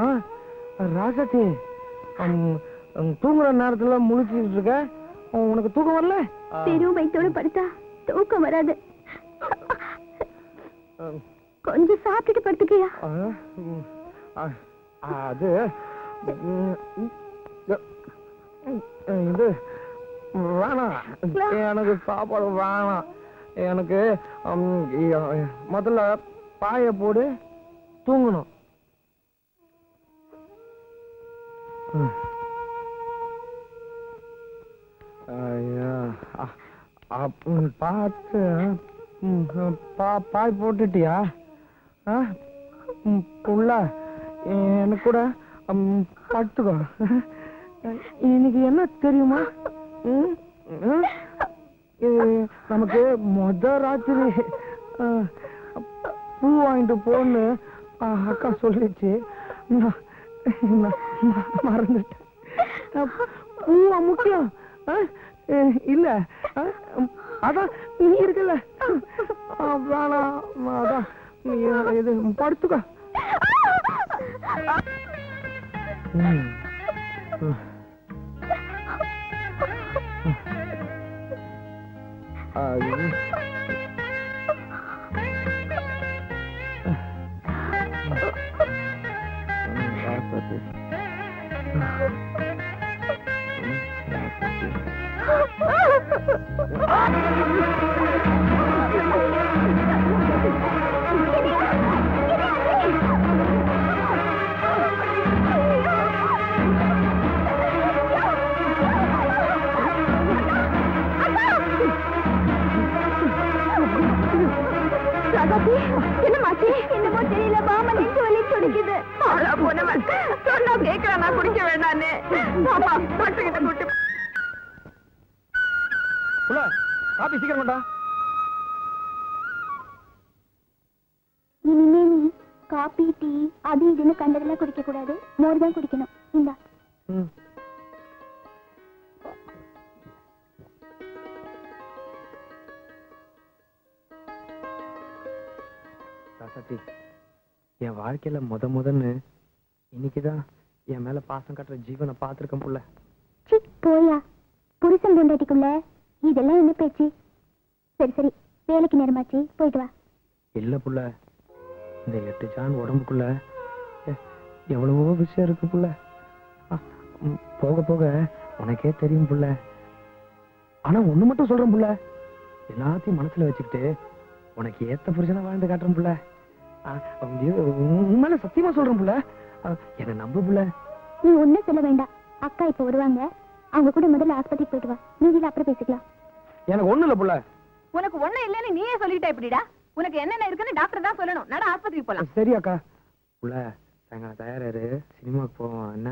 ராசாத்தி, தூங்குற நேரத்துல முழிச்சுட்டு இருக்க, உனக்கு தூக்கம் வரல? பெரும் வயிற்றோட படுத்தா தூக்கம் வராது. கொஞ்சம் சாப்பிட்டுட்டு படுத்துக்கியா? அது இது வேணாம், எனக்கு சாப்பாடு வேணாம். எனக்கு முதல்ல பாய போடு, தூங்கணும். பார்த்து பாய் போட்டுட்டியா? புள்ள எனக்கு கூட படுத்துக்கோ. இன்னைக்கு என்ன தெரியுமா, நமக்கு ராத்திரி பூ வாங்கிட்டு போன்னு அக்கா சொல்லிச்சு. மறந்துட்டேன். பூவா முக்கியம் இல்ல, அதான் நீ இருக்கல. வேணாம், அதான் இது படுத்துக்கோ. என்னமாச்சு? என்னமோ தெரியல, மாமா நெஞ்சு வலி துடிக்குது. சொன்னா கேட்கிறேன், நான் குடிக்க வேண்டான்னு. மாமா டாக்டர் கிட்ட கூட்டு. காபி சீக்கிரம் கொண்டா. இனிமே நீ காபி டீ அது இதுன்னு கண்டதெல்லாம் குடிக்க கூடாது, மோர் தான் குடிக்கணும். இந்தா. என் வாழ்க்கையில முதன்னு இன்னைக்குதான் என் மேல பாசம் கட்டுற ஜீவனை பாத்துருக்கேன் புள்ள. போயா, புருஷன் பொண்டாட்டிக்குள்ள இதெல்லாம் என்ன பேச்சு? சரி சரி, வேலைக்கு நேரமாச்சு, போயிட்டு வா. இல்ல புள்ள, இந்த 8 ஜான் உடம்புக்குள்ள எவ்வளவோ விஷயம் இருக்கு புள்ள. போக போக உனக்கே தெரியும் புள்ள. ஆனா ஒண்ணு மட்டும் சொல்றேன் புள்ள, எல்லாத்தையும் மனசுல வச்சுக்கிட்டு உனக்கு ஏத்த புருஷனா வாழ்ந்து காட்டுறேன் புள்ள. உண்மையில சத்தியமா சொல்றேன் புள்ள, என்ன நம்ப புள்ள. நீ ஒண்ணும் சொல்ல வேண்டாம், அக்கா இப்ப வருவாங்க, அவங்க கூட முதல்ல ஆஸ்பத்திரிக்கு போயிட்டு வா. நீதியில அப்புறம் பேசிக்கலாம். எனக்கு ஒண்ணு இல்ல புள்ள. உனக்கு ஒண்ணு இல்லன்னு நீயே சொல்லிட்ட எப்படிடா? உனக்கு என்னென்ன இருக்குன்னு டாக்டர் தான் சொல்லணும். நட ஆஸ்பத்திரிக்கு போலாம். சரி அக்கா. புள்ள சாயங்காலம் தயாராரு, சினிமாக்கு போவோம். என்ன?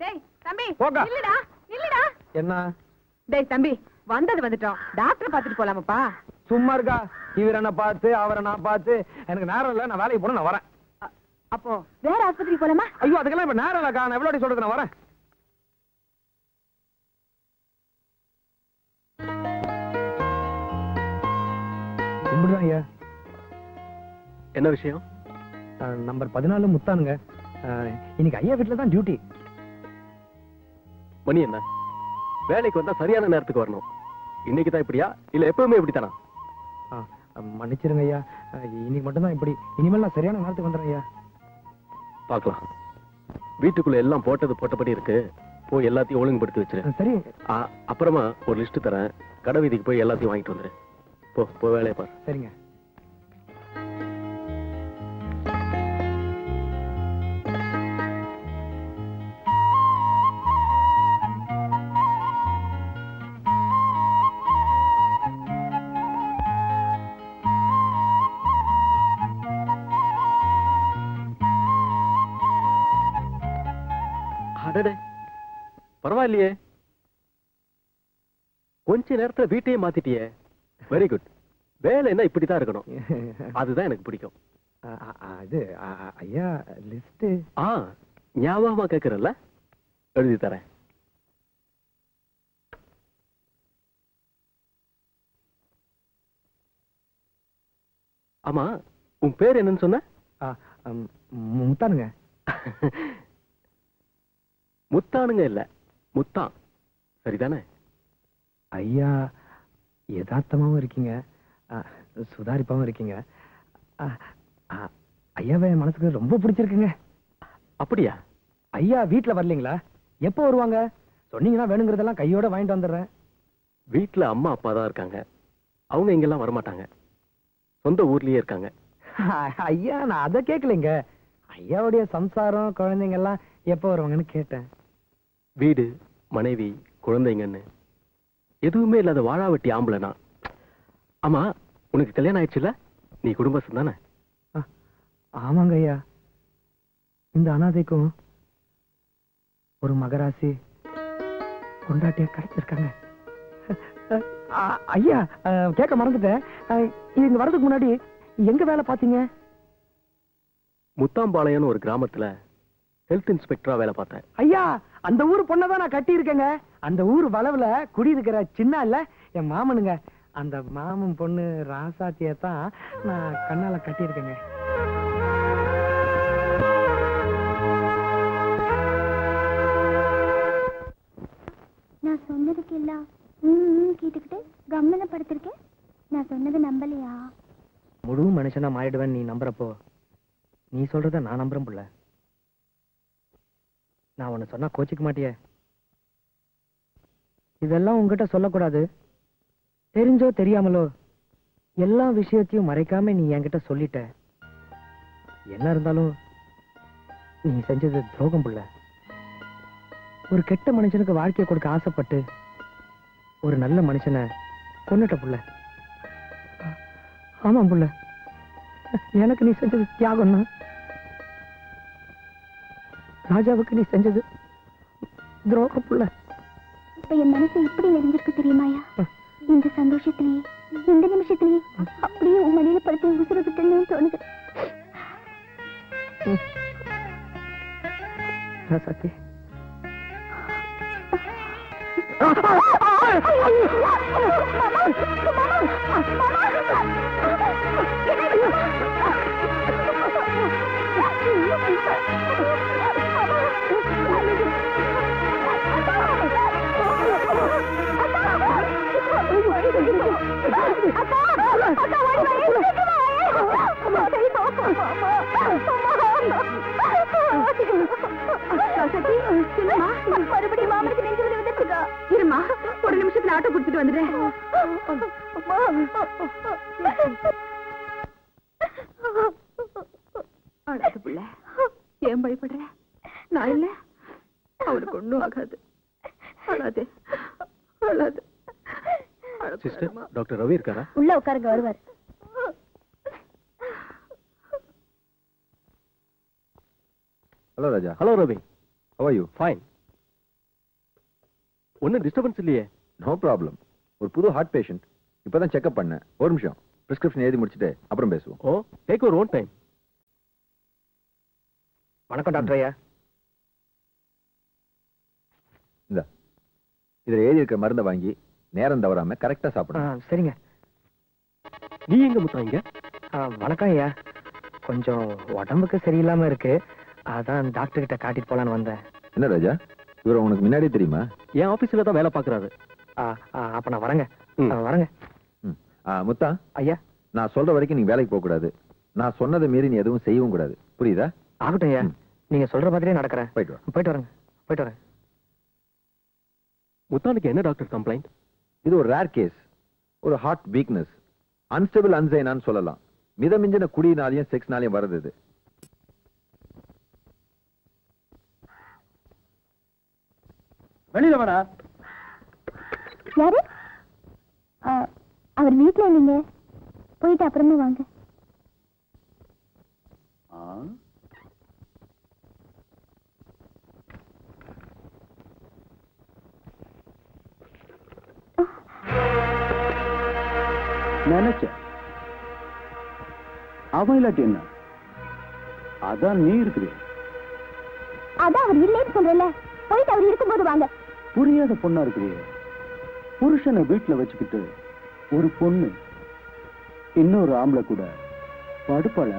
டேய் தம்பி, போக்கா. இல்லடா இல்லடா. என்ன? டேய் தம்பி, வந்தது வந்துட்டோம், டாக்டர் பாத்துட்டு போலாமாப்பா? சும்மா இருக்கா? இவரை நான் பார்த்து அவரை நான் பார்த்து எனக்கு நேரம் இல்ல, நான் வேலைக்கு போன, நான் வரேன். அப்போ வேற ஆஸ்பத்திரிக்கு போலாமா? ஐயோ அதுக்கெல்லாம் இப்ப நேரம் இல்லக்கா, நான் எவ்வளவு சொல்றது, நான் வரேன். கும்பிடுதான் ஐயா. என்ன விஷயம்? நம்பர் 14 முத்தானுங்க. இன்னைக்கு ஐயா வீட்டுல தான் டியூட்டி. மணி என்ன? வேலைக்கு வந்தா சரியான நேரத்துக்கு வரணும். இன்னைக்கு தான் இப்படியா இல்ல எப்பவுமே இப்படித்தானா? மன்னிச்சிருங்க ஐயா, இன்னைக்கு மட்டும்தான் இப்படி. இனிமேல் நான் சரியான நேரத்துக்கு வந்துடுறேன் ஐயா. பார்க்கலாம். வீட்டுக்குள்ள எல்லாம் போட்டது போட்டபடி இருக்கு, போய் எல்லாத்தையும் ஒழுங்குபடுத்தி வச்சிரு. சரி. அப்புறமா ஒரு லிஸ்ட் தரேன், கடை வீதிக்கு போய் எல்லாத்தையும் வாங்கிட்டு வந்துரு. போ வேலையை பாரு. சரிங்க. பரவாயில்லையே, கொஞ்ச நேரத்துல வீட்டையே மாத்திட்டியே. Very good. வேலை என்ன இப்படித்தான் இருக்கணும், அதுதான் எனக்கு பிடிக்கும். அது ஐயா லிஸ்ட் ஞாபகமா கேக்குறல்ல, எழுதி தரேன். ஆமா, உன் பேர் என்னன்னு சொன்ன? முத்தானுங்க. முத்தானுங்க இல்ல, முத்தான். சரிதானே? ஐயா யதார்த்தமாவும் இருக்கீங்க, சுதாரிப்பாவும் இருக்கீங்க. ஐயாவை என் மனசுக்கு ரொம்ப பிடிச்சிருக்குங்க. அப்படியா? ஐயா வீட்டுல வரலீங்களா? எப்போ வருவாங்க? சொன்னீங்கன்னா வேணுங்கிறதெல்லாம் கையோட வாங்கிட்டு வந்துடுறேன். வீட்டுல அம்மா அப்பா தான் இருக்காங்க. அவங்க இங்கெல்லாம் வரமாட்டாங்க. சொந்த ஊர்லயே இருக்காங்க. ஐயா நான் அதை கேட்கலைங்க. ஐயாவுடைய சம்சாரம் குழந்தைங்க எல்லாம் எப்போ வருவாங்கன்னு கேட்டேன். வீடு, மனைவி, குழந்தைங்கன்னு எதுவுமே இல்லாத வாழாவட்டி ஆம்பளைனா. ஆமா, உனக்கு கல்யாணம் ஆயிடுச்சுல? நீ குடும்பஸ்தன் தானே? ஆமாங்க ஐயா. இந்த அனாதைக்கும் ஒரு மகராசி கொண்டாட்டியா கிடைச்சிருக்காங்க. ஐயா கேட்க மறந்துட்டேன். இங்க வர்றதுக்கு முன்னாடி எங்க வேலை பாத்தீங்க? முத்தாம்பாளையம்னு ஒரு கிராமத்துல ஹெல்த் இன்ஸ்பெக்டரா வேலை பார்த்தேன். ஐயா அந்த ஊர் பொண்ணதான் நான் கட்டி இருக்கேங்க. அந்த ஊர் வளவுல குடியிருக்கிற சின்ன இல்ல என் மாமனுங்க. அந்த மாமன் பொண்ணு ராசாத்தியத்தான் நான் கண்ணால கட்டி இருக்கேங்க. நான் சொன்னதுக்கு எல்லாம் கேட்டுக்கிட்டு கம்மன படுத்திருக்கேன். நான் சொன்னது நம்பலையா? முழு மனுஷனா மாறிடுவேன் நீ நம்புறப்போ நீ சொல்றத நான் நம்புறேன் புள்ள. நான் உன்னை சொன்னா கோச்சிக்க மாட்டியே? இதெல்லாம் உங்ககிட்ட சொல்லக்கூடாது. தெரிஞ்சோ தெரியாமலோ எல்லா விஷயத்தையும் மறைக்காம நீ என்கிட்ட சொல்லிட்ட. என்ன இருந்தாலும் நீ செஞ்சது துரோகம் புள்ள. ஒரு கெட்ட மனுஷனுக்கு வாழ்க்கையை கொடுக்க ஆசைப்பட்டு ஒரு நல்ல மனுஷனை கொன்னுட்ட புள்ள. ஆமாம் புள்ள, எனக்கு நீ செஞ்சது தியாகம் தான். ராஜாவுக்கு நீ செஞ்சது துரோகம் புள்ள. இப்ப என் மனசு இப்படி நெறிஞ்சிருக்கு தெரியுமாயா? இந்த சந்தோஷத்திலேயே இந்த நிமிஷத்திலேயே அப்படியே உன் மடியில படுத்து உசுறு விட்டுன்னு தோணுது. சக்தி மறுபடியும் மாமனுக்கு நெஞ்சு வலி வந்துருக்கா? இருமா, ஒரு நிமிஷத்துல ஆட்டோ குடுத்துட்டு வந்துடுறேன். அழாது புள்ள, ஏன் பயப்படுற? நான் இல்ல, அவனுக்கு ஒண்ணும் ஆகாது. அழாது அழாது. சிஸ்டர், டாக்டர் ரவி இருக்காரா? உள்ள உட்காருங்க, வருவார். Hello Raja. Hello Ravi. How are you? Fine. ஒன்னும் டிஸ்டர்பன்ஸ் இல்லையே? No problem. ஒரு புது ஹார்ட் பேஷண்ட். இப்பதான் செக்அப் பண்ணேன். ஒரு நிமிஷம், பிரிஸ்கிரிப்ஷன் எழுதி முடிச்சிட்டு அப்புறம் பேசுவோம். ஓ, டேக் யுவர் ஓன் டைம். வணக்கம் டாக்டர் ஐயா. இந்த இதுல எழுதி இருக்க மருந்தை வாங்கி நேரம் தவறாம கரெக்டா சாப்பிடணும். சரிங்க. நீ எங்க முத்தாங்க? வணக்கம் ஐயா. கொஞ்சம் உடம்புக்கு சரியில்லாம இருக்கு, அதான் டாக்டர் கிட்ட காட்டிட்டு போலான்னு வந்தேன். என்ன ராஜா, இவரை உனக்கு முன்னாடியே தெரியுமா? என் ஆபீஸ்ல தான் வேலை பாக்குறாரு. அப்ப நான் வரேங்க. வரேங்க. முத்தா ஐயா, நான் சொல்ற வரைக்கும் நீ வேலைக்கு போக கூடாது. நான் சொன்னதை மீறி நீ எதுவும் செய்யவும் கூடாது. புரியுதா? ஆகட்டும் ஐயா, நீங்க சொல்ற மாதிரியே நடக்கிறேன். போயிட்டு வா. போயிட்டு வரேங்க. போயிட்டு வரேன். முத்தானுக்கு என்ன டாக்டர் கம்ப்ளைண்ட்? இது ஒரு ரேர் கேஸ். ஒரு ஹார்ட் வீக்னஸ், அன்ஸ்டேபிள் அன்சைனான்னு சொல்லலாம். மிதமிஞ்சின குடியினாலையும் செக்ஸ்னாலையும் வருது இது. வெளியில வாடா. யாரு? அவர் வீட்டுல இல்லைங்க, போயிட்டு அப்புறமா வாங்க. நினைச்ச அவன் இல்லாட்டி என்ன? அதான் நீ இருக்குது. அதான் அவர் இல்லைன்னு சொல்றல, போயிட்டு அவர் இருக்கும்போது வாங்க. புரியாத பொண்ணா இருக்குது. புருஷனை வீட்டுல வச்சுக்கிட்டு ஒரு பொண்ணு இன்னொரு ஆம்பளை கூட படுப்பாள?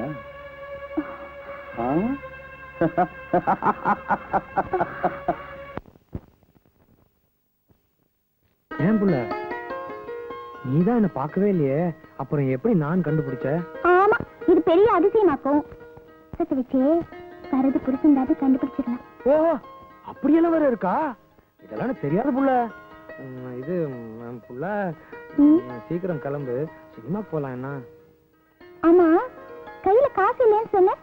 ஏன் புள்ள நீதான் என்ன பார்க்கவே இல்லையே, அப்புறம் எப்படி நான் கண்டுபிடிச்ச? ஆமா, இது பெரிய அதிசயமாக்கும். வச்சு கருது புருஷன் கண்டுபிடிச்சிடலாம். ஓ, அப்படியெல்லாம் வேற இருக்கா? இதெல்லாம் எனக்கு தெரியாத புள்ள. இது புள்ள, சீக்கிரம் கிளம்பு, சினிமா போலாம். என்ன? ஆமா, கையில காசு இல்லைன்னு சொன்ன,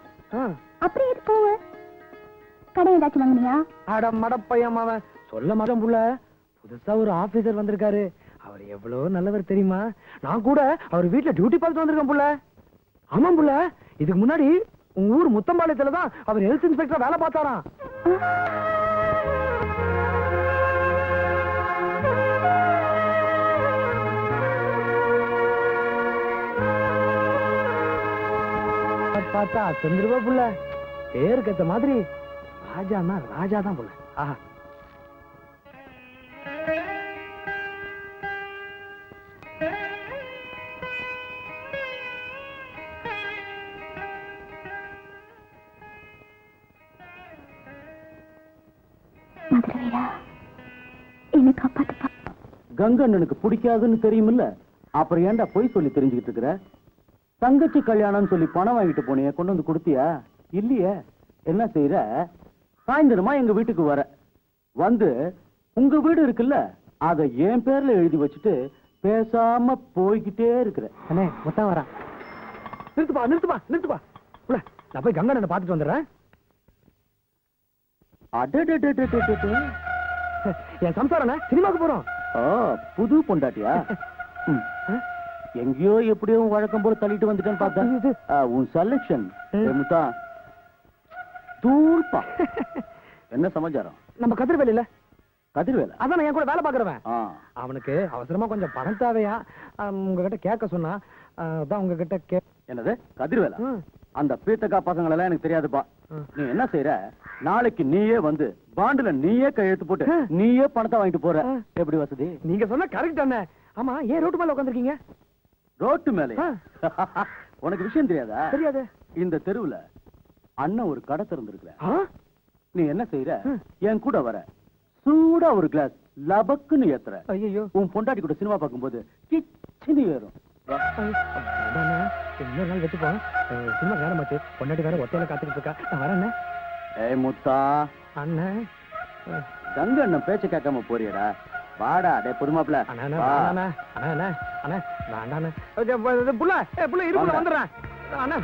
அப்புறம் எது போவ? கடை ஏதாச்சும் வாங்கினியா? அட மடப்பையன் அவன் சொல்ல மாட்டான் புள்ள. புதுசா ஒரு ஆபீசர் வந்திருக்காரு. அவர் எவ்வளவு நல்லவர் தெரியுமா? நான் கூட அவர் வீட்டுல டியூட்டி பார்த்துட்டு வந்திருக்கேன் புள்ள. ஆமாம் புள்ள, இதுக்கு முன்னாடி உங்க ஊர் முத்தம்பாளையத்துல தான் அவர் ஹெல்த் இன்ஸ்பெக்டர் வேலை பார்த்தாராம். பார்த்தா செஞ்சிருவா புள்ள. பேருக்கு ஏத்த மாதிரி ராஜானா ராஜா தான் புள்ள. ஆஹா, கங்கண்ணனுக்கு பிடிக்காதுன்னு தெரியுமில்ல, அப்புறம் ஏன்டா போய் சொல்லி தெரிஞ்சுக்கிட்டு இருக்கிற? தங்கச்சி கல்யாணம் சொல்லி பணம் வாங்கிட்டு போனிய, கொண்டு வந்து கொடுத்தியா? இல்லையே. என்ன செய்யற? சாயந்தரமா எங்க வீட்டுக்கு வர வந்து உங்க வீடு இருக்குல்ல, அத என் பேர்ல எழுதி வச்சுட்டு பேசாம போய்கிட்டே இருக்கிற. அண்ணே மொத்தம் வரா. நிறுத்துப்பா நிறுத்துப்பா நிறுத்துப்பா. நான் போய் கங்கண்ணனை பார்த்துட்டு வந்துடுறேன். என் சம்சாரண்ணே சினிமாவுக்கு போறோம். புது பொண்டாட்டியா? எங்கேயோ எப்படியோ வழக்கம் போல தள்ளிட்டு வந்துட்டேன்னு பார்த்தேன். உன் செலக்ஷன் தூள்பா. என்ன சமாச்சாரம்? நம்ம கதிர்வேல் இல்ல, கதிர்வேல அதான் என் கூட வேலை பாக்குறவன். அவனுக்கு அவசரமா கொஞ்சம் பணம் தேவையா, உங்ககிட்ட கேட்க சொன்னா. அதான் உங்ககிட்ட என்னது கதிர்வேலா? அந்த பீத்தக்கா பசங்கள் எல்லாம் எனக்கு தெரியாதுப்பா. நீ என்ன செய்யற? நாளைக்கு நீயே வந்து பாண்டுல நீயே கையெழுத்து போட்டு நீயே பணத்தை வாங்கிட்டு போற. எப்படி வசதி? நீங்க சொன்ன கரெக்ட் அண்ணே. ஆமா, ஏன் ரோட்டு மேல உட்காந்துருக்கீங்க? ரோட்டு மேல? உனக்கு விஷயம் தெரியாதா? தெரியாது. இந்த தெருவுல அண்ணன் ஒரு கடை திறந்திருக்கிற. நீ என்ன செய்யற? என் கூட வர, சூடா ஒரு கிளாஸ் லபக்குன்னு ஏத்துற. ஐயோ, உன் பொண்டாட்டி கூட சினிமா பார்க்கும்போது கிச்சினி ஏறும். இன்னொரு நாள் வெட்டு போறேன். சினிமா நேரமாச்சு, பொண்டாட்டி வேற ஒத்தையில காத்துக்கிட்டு இருக்கா. நான் வரேன். ஏய் முத்தா அண்ணன், கங்க அண்ணன் பேச்ச கேட்காம போறியடா. வாடா டே புதுமாப்ல. வந்துடுறேன் அண்ணா.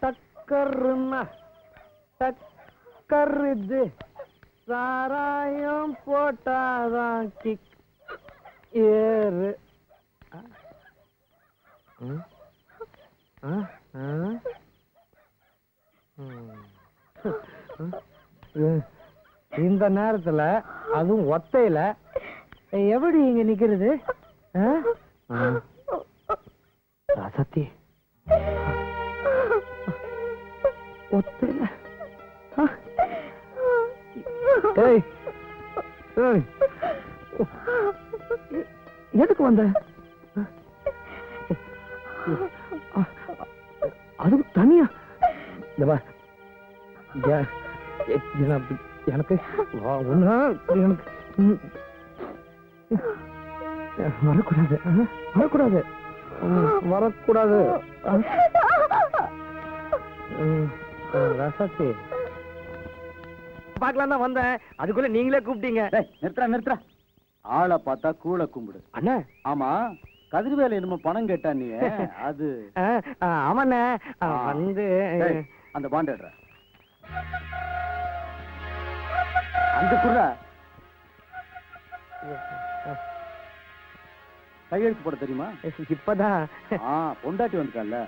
டக்கர்னா டக்கர் இது சாராயம் போட்டாதான் கிக் ஏறு. இந்த நேரத்துல அதுவும் ஒத்தையில எப்படி இங்க நிக்கிறது? சத்தி ஒத்தையில எதுக்கு வந்த? அதுவும் தனியா எனக்கு ஒண்ணு வரக்கூடாது வரக்கூடாது வரக்கூடாது. ரசத்தி பாக்கலாம் தான் வந்தேன், அதுக்குள்ள நீங்களே கூப்பிட்டீங்க. நிறுத்துறா ஆளை பார்த்தா கூழ கும்பிடு அண்ணா. ஆமா கதிர்வேலை என்னமோ பணம் கேட்டா நீ அது? ஆமாண்ணே வந்து அந்த பாண்ட் எடுற அந்த குர்ரா கையெழுத்து போட தெரியுமா? இப்பதான் பொண்டாட்டி வந்துட்டால.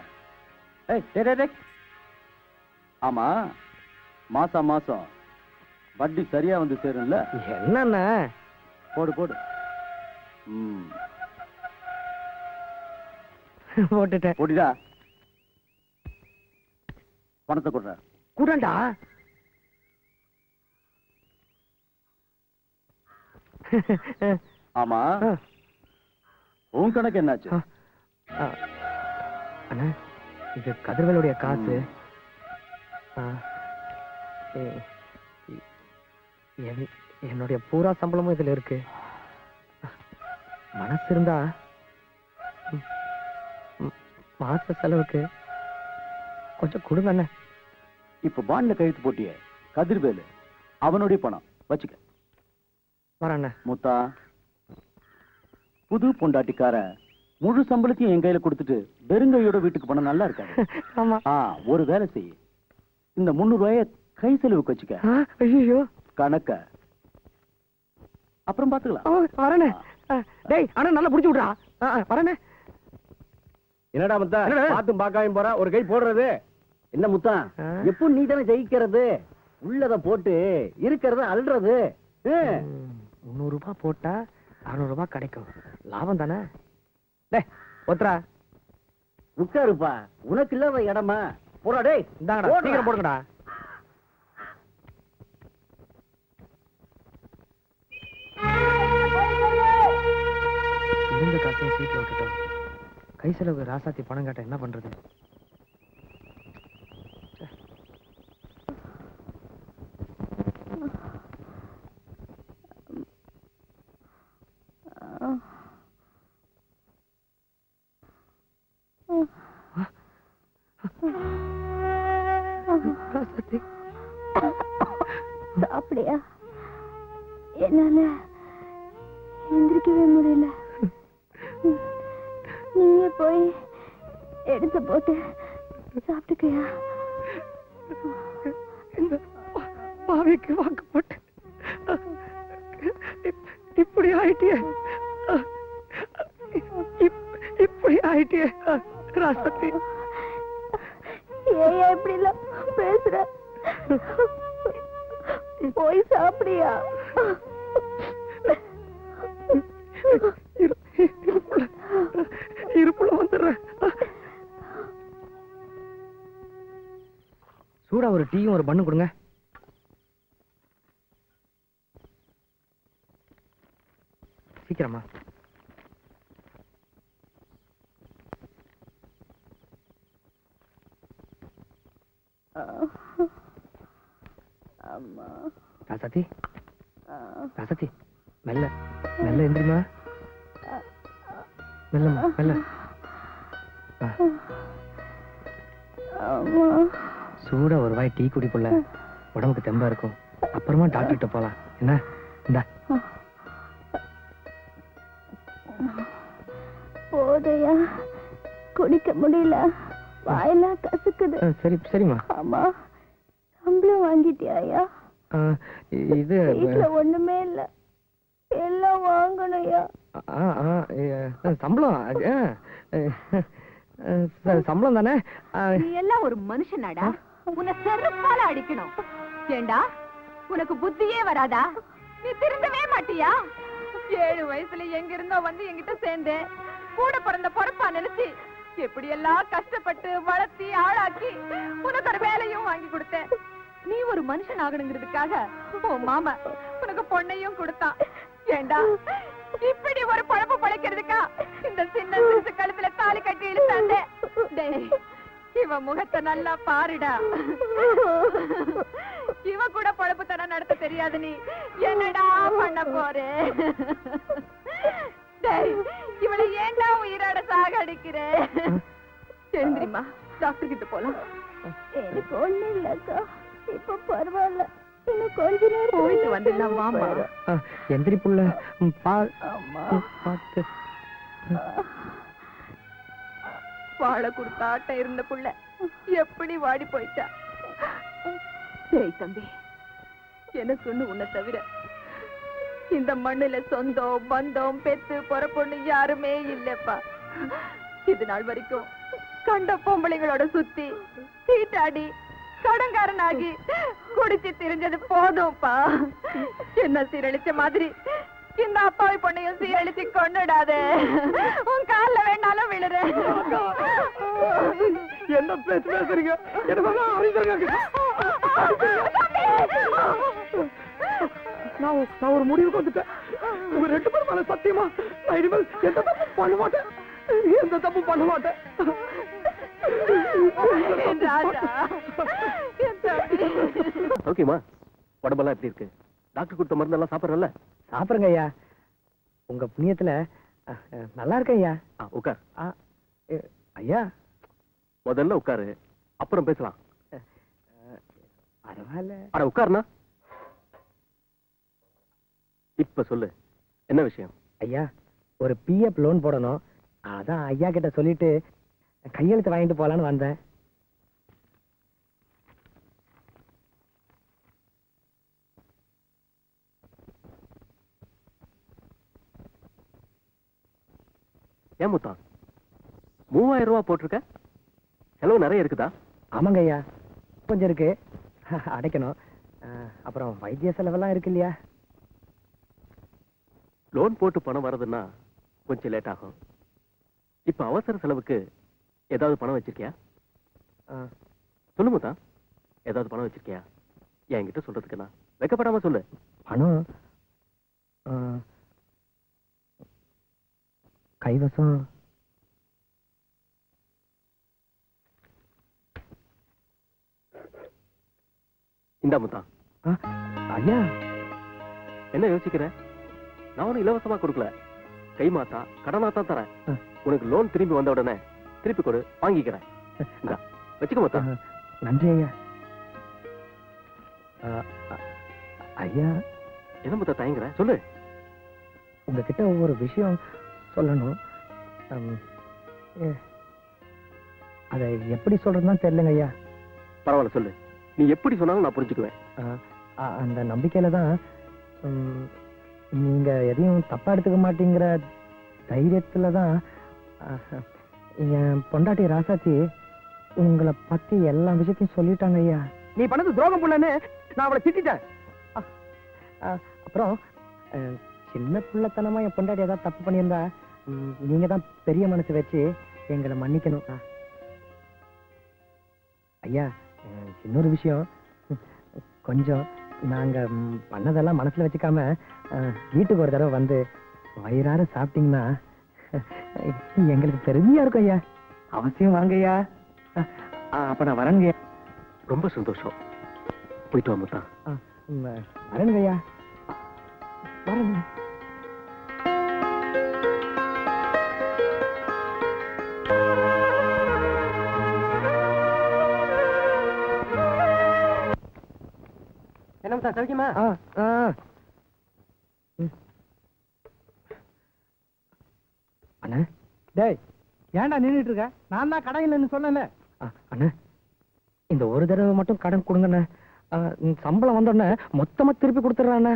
ஆமா மாசம் மாசம் வட்டி சரியா வந்து சேரும்ல? என்னண்ண போடு போடு. போட்டுட்டேன். போடிடா பணத்தை கொடுற கூடண்டா. ஆமா உன் கணக்கு என்னாச்சு? அண்ணா இது கதிர்வேலுடைய காசு. என்னுடைய பூரா சம்பளமும் இதுல இருக்கு. மனசு இருந்தா மாச செலவுக்கு கொஞ்சம் கொடுங்க அண்ணா. இப்ப பாண்ட்ல கழுத்து போட்டியே கதிர்வேலு அவனுடைய பணம் வச்சுக்க. வரண்ண முத்தா புது பொண்டாட்டிக்கார முழு சம்பளத்தையும் என் கையில கொடுத்துட்டு வெறுங்கையோட வீட்டுக்கு போன நல்லா இருக்காது. ஆமா ஒரு வேலை செய்ய இந்த 300 ரூபாய கை செலவுக்கு வச்சுக்க. ஐயோ கணக்க அப்புறம் பாத்துக்கலாம். வரண்ணே. டேய் அண்ணா நல்லா புடிச்சு விடுறா. வரண்ணே. என்னடா முத்தா பாத்தும் பாக்காம போற ஒரு கை போடுறது என்ன முத்தா? எப்போ நீ தானே ஜெயிக்கிறது? உள்ளத போட்டு இருக்கிறத அல்றது. 300 ரூபாய் போட்டா 600 ரூபாய் கிடைக்கும். லாபம் தானே? டேய் ஒத்துறா உட்காருப்பா, உனக்கு இல்லாத இடமா? போடா டேய். இந்தாங்கடா சீக்கிரம் போடுங்கடா. இருந்த காசையும் சீட்ல விட்டுட்டோம். கை செலவுக்கு ராசாத்தி பணம் கேட்ட என்ன பண்றது? அப்படியா? என்னால எந்திரிக்கவே முடியல. நீயே போய் எடுத்து போட்டு சாப்பிட்டுக்கையா? இந்த பாவிக்கு வாக்கு போட்டு இப்படி ஆயிட்டியே, இப்படி ஆயிட்டியே ராசாத்தி. ஏன் இப்படி எல்லாம் பேசுற? போய் சாப்பிடியா? இருப்புல வந்துடுறேன். சூடா ஒரு டீயும் ஒரு பண்ணு கொடுங்க. சீக்கிரமா. ராசாத்தி ராசாத்தி மெல்ல மெல்ல எந்திரிமா. மெல்லமா மெல்ல. சூடா ஒரு வாய் டீ குடிப்புள்ள உடம்புக்கு தெம்பா இருக்கும். அப்புறமா டாக்டர்கிட்ட போலாம். என்ன இந்தா. போதையா குடிக்க முடியல. வாயெல்லாம் கசுக்குது. சரி சரிம்மா. ஆமா, சம்பளம் வாங்கிட்டியா? இது வீட்டுல ஒண்ணுமே இல்ல, எல்லாம் வாங்கணும்யா. சம்பளம் சம்பளம் தானே. நீ எல்லாம் ஒரு மனுஷனாடா, உன்னை செருப்பால அடிக்கணும். ஏண்டா உனக்கு புத்தியே வராதா? நீ திருந்தவே மாட்டியா? 7 வயசுல எங்க இருந்தோ வந்து என்கிட்ட சேர்ந்து கூட பிறந்த பொறுப்பா நினைச்சு எப்படி எல்லாம் கஷ்டப்பட்டு வளர்த்தி ஆளாக்கி உனக்கு ஒரு வேலையும் வாங்கி கொடுத்தேன். நீ ஒரு மனுஷன் ஆகணுங்கிறதுக்காக உன் மாமா உனக்கு பொண்ணையும் கொடுத்தான். ஏண்டா இப்படி ஒரு பழப்பு பழைக்கிறதுக்கா இந்த சின்ன சிறுசு கழுத்துல தாலி கட்டி இழுத்தாண்டே? இவ முகத்தை நல்லா பாருடா. இவ கூட பழப்பு தன நடத்த தெரியாது, நீ என்னடா பண்ண போறே? இவளை ஏண்டா உயிரோட சாகடிக்கிற? எழுந்திரிமா, டாக்டர் கிட்ட போலாம். எனக்கு ஒண்ணு இல்லக்கா, இப்ப பரவாயில்ல. இன்னும் கொஞ்ச நேரம் போயிட்டு வந்துடலாம். வாமா. எந்திரி புள்ள, பார்த்து. வாழை கொடுத்த ஆட்ட இருந்த புள்ள எப்படி வாடி போயிட்டா? சரி தம்பி, எனக்குன்னு உன்னை தவிர இந்த மண்ணுல சொந்தம் பந்தம் பெத்து பொறப்பொண்ணு யாருமே இல்லப்பா. இது நாள் வரைக்கும் கண்ட பொம்பளைங்களோட சுத்தி சீட்டாடி கடங்காரனாகி குடிச்சு திரிஞ்சது போதும்பா. என்ன சீரழிச்ச மாதிரி இந்த அப்பாவி பொண்ணையும் சீரழிச்சு கொண்டுடாதே. உன் கால்ல வேணாலும் விழுற. என்ன பேசுறீங்க? நான் ஒரு முடிவுக்கு வந்துட்டேன். உங்க 2 பேரும் மேல சத்தியமா நான் இனிமேல் எந்த தப்பு பண்ண மாட்டேன். எந்த தப்பு பண்ண மாட்டேன். ஓகேமா, உடம்பெல்லாம் எப்படி இருக்கு? டாக்டர் கொடுத்த மருந்தெல்லாம் சாப்பிட்றல? சாப்பிடுங்க ஐயா, உங்க புண்ணியத்துல நல்லா இருக்க ஐயா. உட்கார். ஐயா முதல்ல உட்காரு, அப்புறம் பேசலாம். பரவாயில்ல. அட உட்காருனா. இப்ப சொல்லு, என்ன விஷயம்? ஐயா, ஒரு பிஎஃப் லோன் போடணும். அதான் ஐயா கிட்ட சொல்லிட்டு கையெழுத்து வாங்கிட்டு போலான்னு வந்தேன். ஏன் முத்தா 3000 ரூபாய் போட்டிருக்க? செலவு நிறைய இருக்குதா? ஆமாங்க ஐயா, கொஞ்சம் இருக்கு, அடைக்கணும். அப்புறம் வைத்திய செலவெல்லாம் இருக்கு இல்லையா? லோன் போட்டு பணம் வரதுன்னா கொஞ்சம் லேட் ஆகும். இப்ப அவசர செலவுக்கு ஏதாவது பணம் வச்சிருக்கியா? சொல்லு முத்தா, ஏதாவது பணம் வச்சிருக்கியா? என்கிட்ட சொல்றதுக்கு நான் வெக்கப்படாம சொல்லு. பணம் கைவசம் இந்தா முத்தா. ஐயா என்ன யோசிக்கிற? நான் ஒன்னும் இலவசமா கொடுக்கல, கை மாத்தா கடனாத்தான் தரேன். உனக்கு லோன் திரும்பி வந்த உடனே திருப்பி கொடு, வாங்கிக்கிறேன். வச்சுக்க முத்தா. நன்றி ஐயா. ஐயா, என்ன முத்தா தயங்குற? சொல்லு. உங்ககிட்ட ஒவ்வொரு விஷயம் சொல்லணும். அதை எப்படி சொல்றதுன்னு தெரியலங்க ஐயா. பரவாயில்ல சொல்லு, நீ எப்படி சொன்னாலும் நான் புரிஞ்சுக்குவேன். அந்த நம்பிக்கையில தான் நீங்க எதையும் தப்பா எடுத்துக்க மாட்டீங்கிற தைரியத்துல தான் என் பொண்டாட்டி ராசாச்சி உங்களை பத்தி எல்லா விஷயத்தையும் சொல்லிட்டாங்க ஐயா. நீ பண்ணது துரோகம் புள்ளன்னு நான் அவளை திட்டிட்டேன். அப்புறம் சின்ன பிள்ளைத்தனமா என் பொண்டாட்டி ஏதாவது தப்பு பண்ணியிருந்தா நீங்க தான் பெரிய மனசு வச்சு எங்களை மன்னிக்கணும் ஐயா. இன்னொரு விஷயம், கொஞ்சம் நாங்க பண்ணதெல்லாம் மனசுல வச்சுக்காம வீட்டுக்கு ஒரு தடவை வந்து வயிறார சாப்பிட்டீங்கன்னா எங்களுக்கு பெருமையா இருக்கும் ஐயா. அவசியம் வாங்க ஐயா. அப்ப நான் வரேங்க. ரொம்ப சந்தோஷம். போயிட்டு வா முத்தா. வரேங்க ஐயா. வரேங்க. என்ன முத்தா, சௌக்கியமா? அண்ணா, டேய், ஏன்டா நின்னுட்டு இருக்க? நான் தான் கடையிலன்னு சொன்னேன்ல, அண்ணா இந்த ஒரு தடவை மட்டும் கடன் கொடுங்கண்ணே. சம்பளம் வந்தோடனே மொத்தமா திருப்பி கொடுத்துட்றாண்ணே.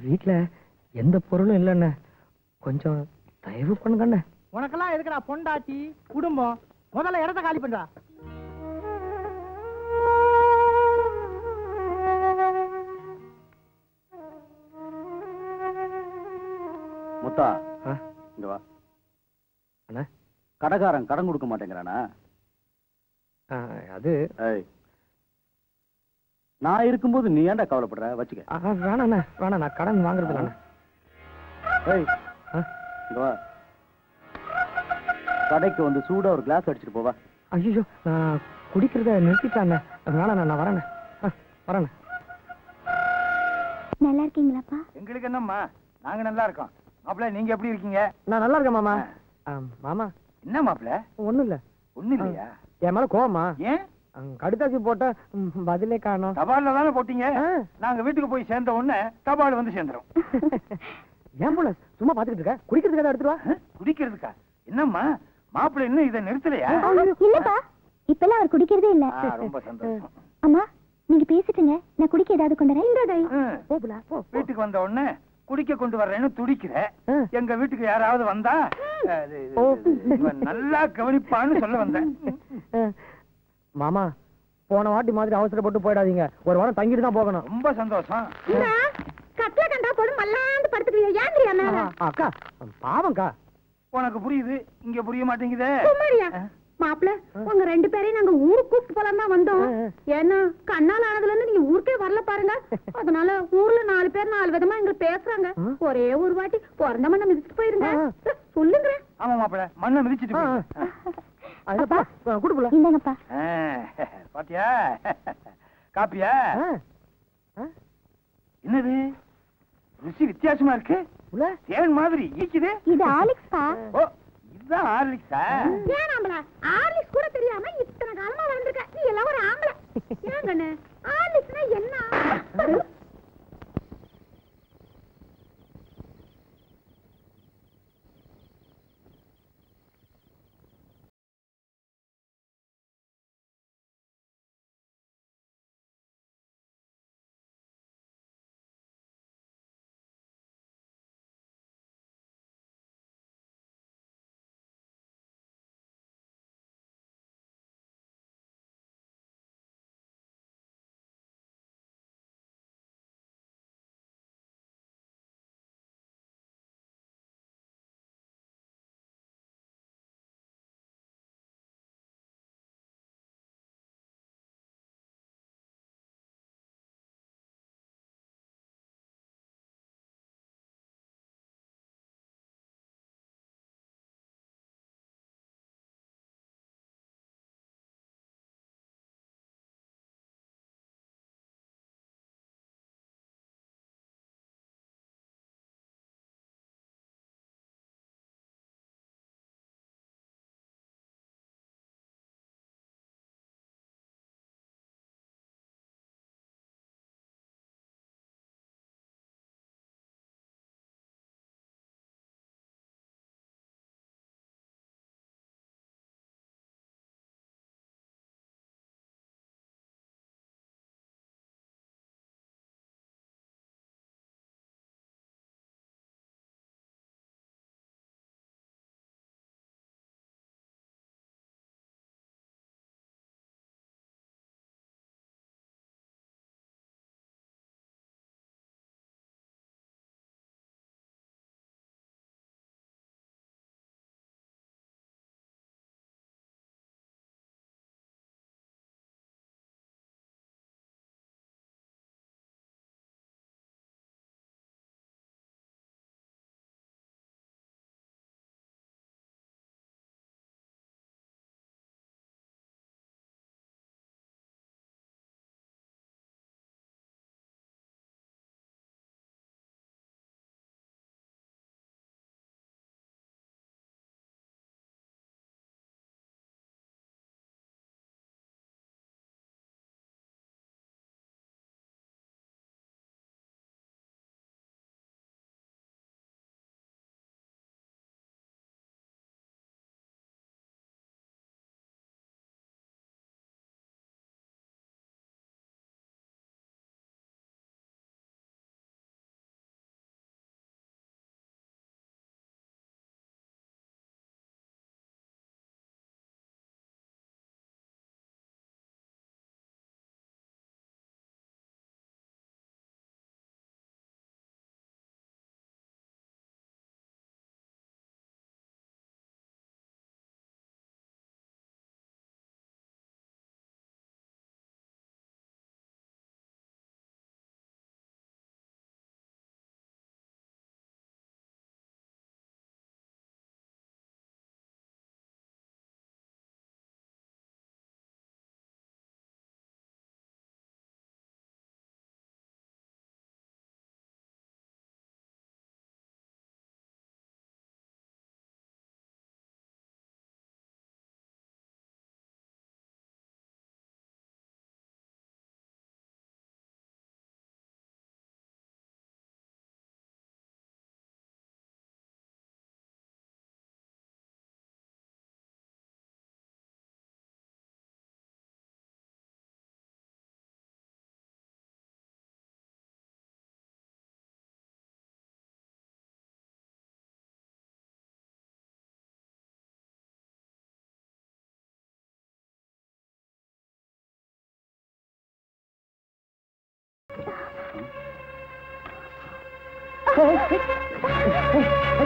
வீட்டுல எந்த பொருளும் இல்லைண்ணே, கொஞ்சம் தயவு பண்ணுங்கண்ணே. உனக்கெல்லாம் எதுக்குடா பொண்டாட்டி குடும்பம்? முதல்ல இடத்த காலி பண்றா. முத்தா இங்க வா. அண்ணா கடைக்காரன் கடன் கொடுக்க மாட்டேங்கிறானா? அது நான் இருக்கும்போது நீ ஏன்டா கவலைப்படுற? வச்சுக்க. வேணாண்ணே வேணாம், நான் கடன் வாங்குறது இல்லைண்ணே. இங்க வா. கடைக்கு வந்து சூடா ஒரு கிளாஸ் அடிச்சுட்டு போவா. ஐயோ நான் குடிக்கிறத நிறுத்திட்டாண்ணே. வேணாண்ணே, நான் வரேண்ணே. வரேண்ணே. நல்லா இருக்கீங்களாப்பா? எங்களுக்கு என்னம்மா, நாங்க நல்லா இருக்கோம். மாப்பிள்ள நீங்க எப்படி இருக்கீங்க? நான் நல்லா இருக்கேன் மாமா. மாமா என்ன மாப்பிள்ள? ஒண்ணும் இல்ல. ஒண்ணும் இல்லையா? என் மேல கோவமா? ஏன்? கடுதாசி போட்ட பதிலே காணோம். தபால்ல தானே போட்டீங்க. நாங்க வீட்டுக்கு போய் சேர்ந்த உடனே தபால் வந்து சேர்ந்துரும். ஏன் போல சும்மா பாத்துக்கிட்டு இருக்க? குடிக்கிறதுக்கு எடுத்துட்டு வா. குடிக்கிறதுக்கா? என்னம்மா மாப்பிள்ள இன்னும் இதை நிறுத்தலையா? இல்லப்பா, இப்பெல்லாம் அவர் குடிக்கிறதே இல்ல. ரொம்ப சந்தோஷம். அம்மா நீங்க பேசிட்டுங்க, நான் குடிக்க ஏதாவது கொண்டு வரேன். வீட்டுக்கு வந்த உடனே குடிக்க கொண்டு வர்றேன்னு துடிக்கிற. எங்க வீட்டுக்கு யாராவது வந்தா இவன் நல்லா கவனிப்பான்னு சொல்ல வந்தேன். மாமா போன வாட்டி மாதிரி அவசரப்பட்டு போயிடாதீங்க. ஒரு வாரம் தங்கிட்டு தான் போகணும். ரொம்ப சந்தோஷம். கட்ல கண்டா போதும் மல்லாந்து படுத்துக்கிறியா? ஏந்திரியா மேல? அக்கா பாவம்க்கா. உனக்கு புரியுது, இங்க புரிய மாட்டேங்குதே. சும்மாரியா மாப்பிள்ள, உங்க ரெண்டு பேரையும் நாங்க ஊருக்கு கூப்பிட்டு போலாம் தான் வந்தோம். ஏன்னா கண்ணால் ஆனதுல இருந்து நீங்க ஊருக்கே வரல பாருங்க. அதனால ஊர்ல 4 பேர் 4 விதமா எங்களை பேசுறாங்க. ஒரே ஒரு வாட்டி பிறந்த மண்ணை மிதிச்சுட்டு போயிருங்க சொல்லுங்க. ஆமா மாப்பிள்ள, மண்ணை மிதிச்சுட்டு குடுப்பல. இந்தாங்கப்பா. பாத்தியா காப்பியா? என்னது ருசி வித்தியாசமா இருக்கு. தேன் மாதிரி ஈக்குது. இது ஆலிக்ஸ்பா. ஓ இதுதான் ஹார்லிக்ஸா? ஏன் ஆம்பள ஹார்லிக்ஸ் கூட தெரியாம இத்தனை காலமா வளர்ந்துருக்க நீ எல்லாம் ஒரு ஆம்பளை. ஏங்கண்ணே ஹார்லிக்ஸ்னா என்ன?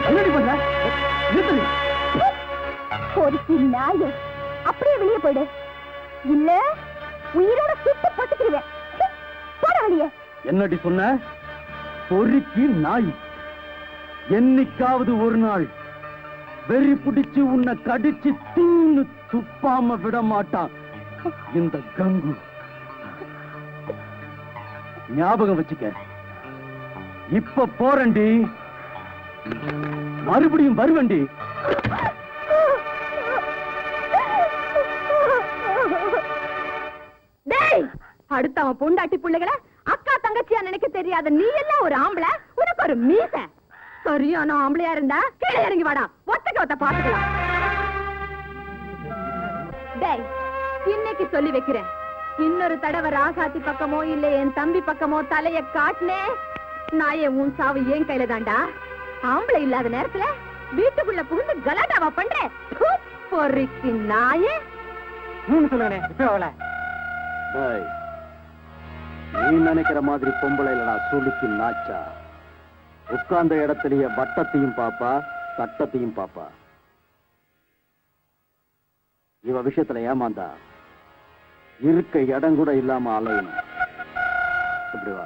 என்னடி பண்ற? நிறுத்து. பொறுக்கி நாயே, அப்படியே வெளியே போயிடு. இல்ல உயிரோட சுட்டு பட்டுக்கிடுவேன். போட வெளியே. என்னடி சொன்ன? பொறுக்கி நாய். என்னைக்காவது ஒரு நாள் வெறி பிடிச்சு உன்னை கடிச்சு தூன்னு துப்பாம விட மாட்டான் இந்த கங்கு. ஞாபகம் வச்சுக்க. இப்ப போறண்டி, மறுபடியும் வருவண்டி. அடுத்த அவன் பொண்டாட்டி பிள்ளைகளை அக்கா தங்கச்சியா நினைக்க தெரியாத நீ எல்லாம் ஒரு ஆம்பளை, உனக்கு ஒரு மீச. சரியான ஆம்பளையா இருந்தா கீழே இறங்கி வாடா, ஒத்தக்க ஒத்த பாத்துக்கலாம். டேய், இன்னைக்கு சொல்லி வைக்கிறேன், இன்னொரு தடவை ராசாத்தி பக்கமோ இல்ல என் தம்பி பக்கமோ தலைய காட்டினே, நாயே உன் சாவு ஏன் கையில தாண்டா. ஆம்பளை இல்லாத நேரத்துல வீட்டுக்குள்ள புகுந்து கலாட்டாவா பண்ற? பொறுக்கி நாயே. சொல்லுங்க இப்ப அவளை நீ நினைக்கிற மாதிரி பொம்பளை இல்லடா சுளுக்கி நாச்சா. உட்கார்ந்த இடத்திலேயே வட்டத்தையும் பாப்பா சட்டத்தையும் பாப்பா. இவ விஷயத்துல ஏமாந்தா இருக்க இடம் கூட இல்லாம அலையணும். இப்படி வா.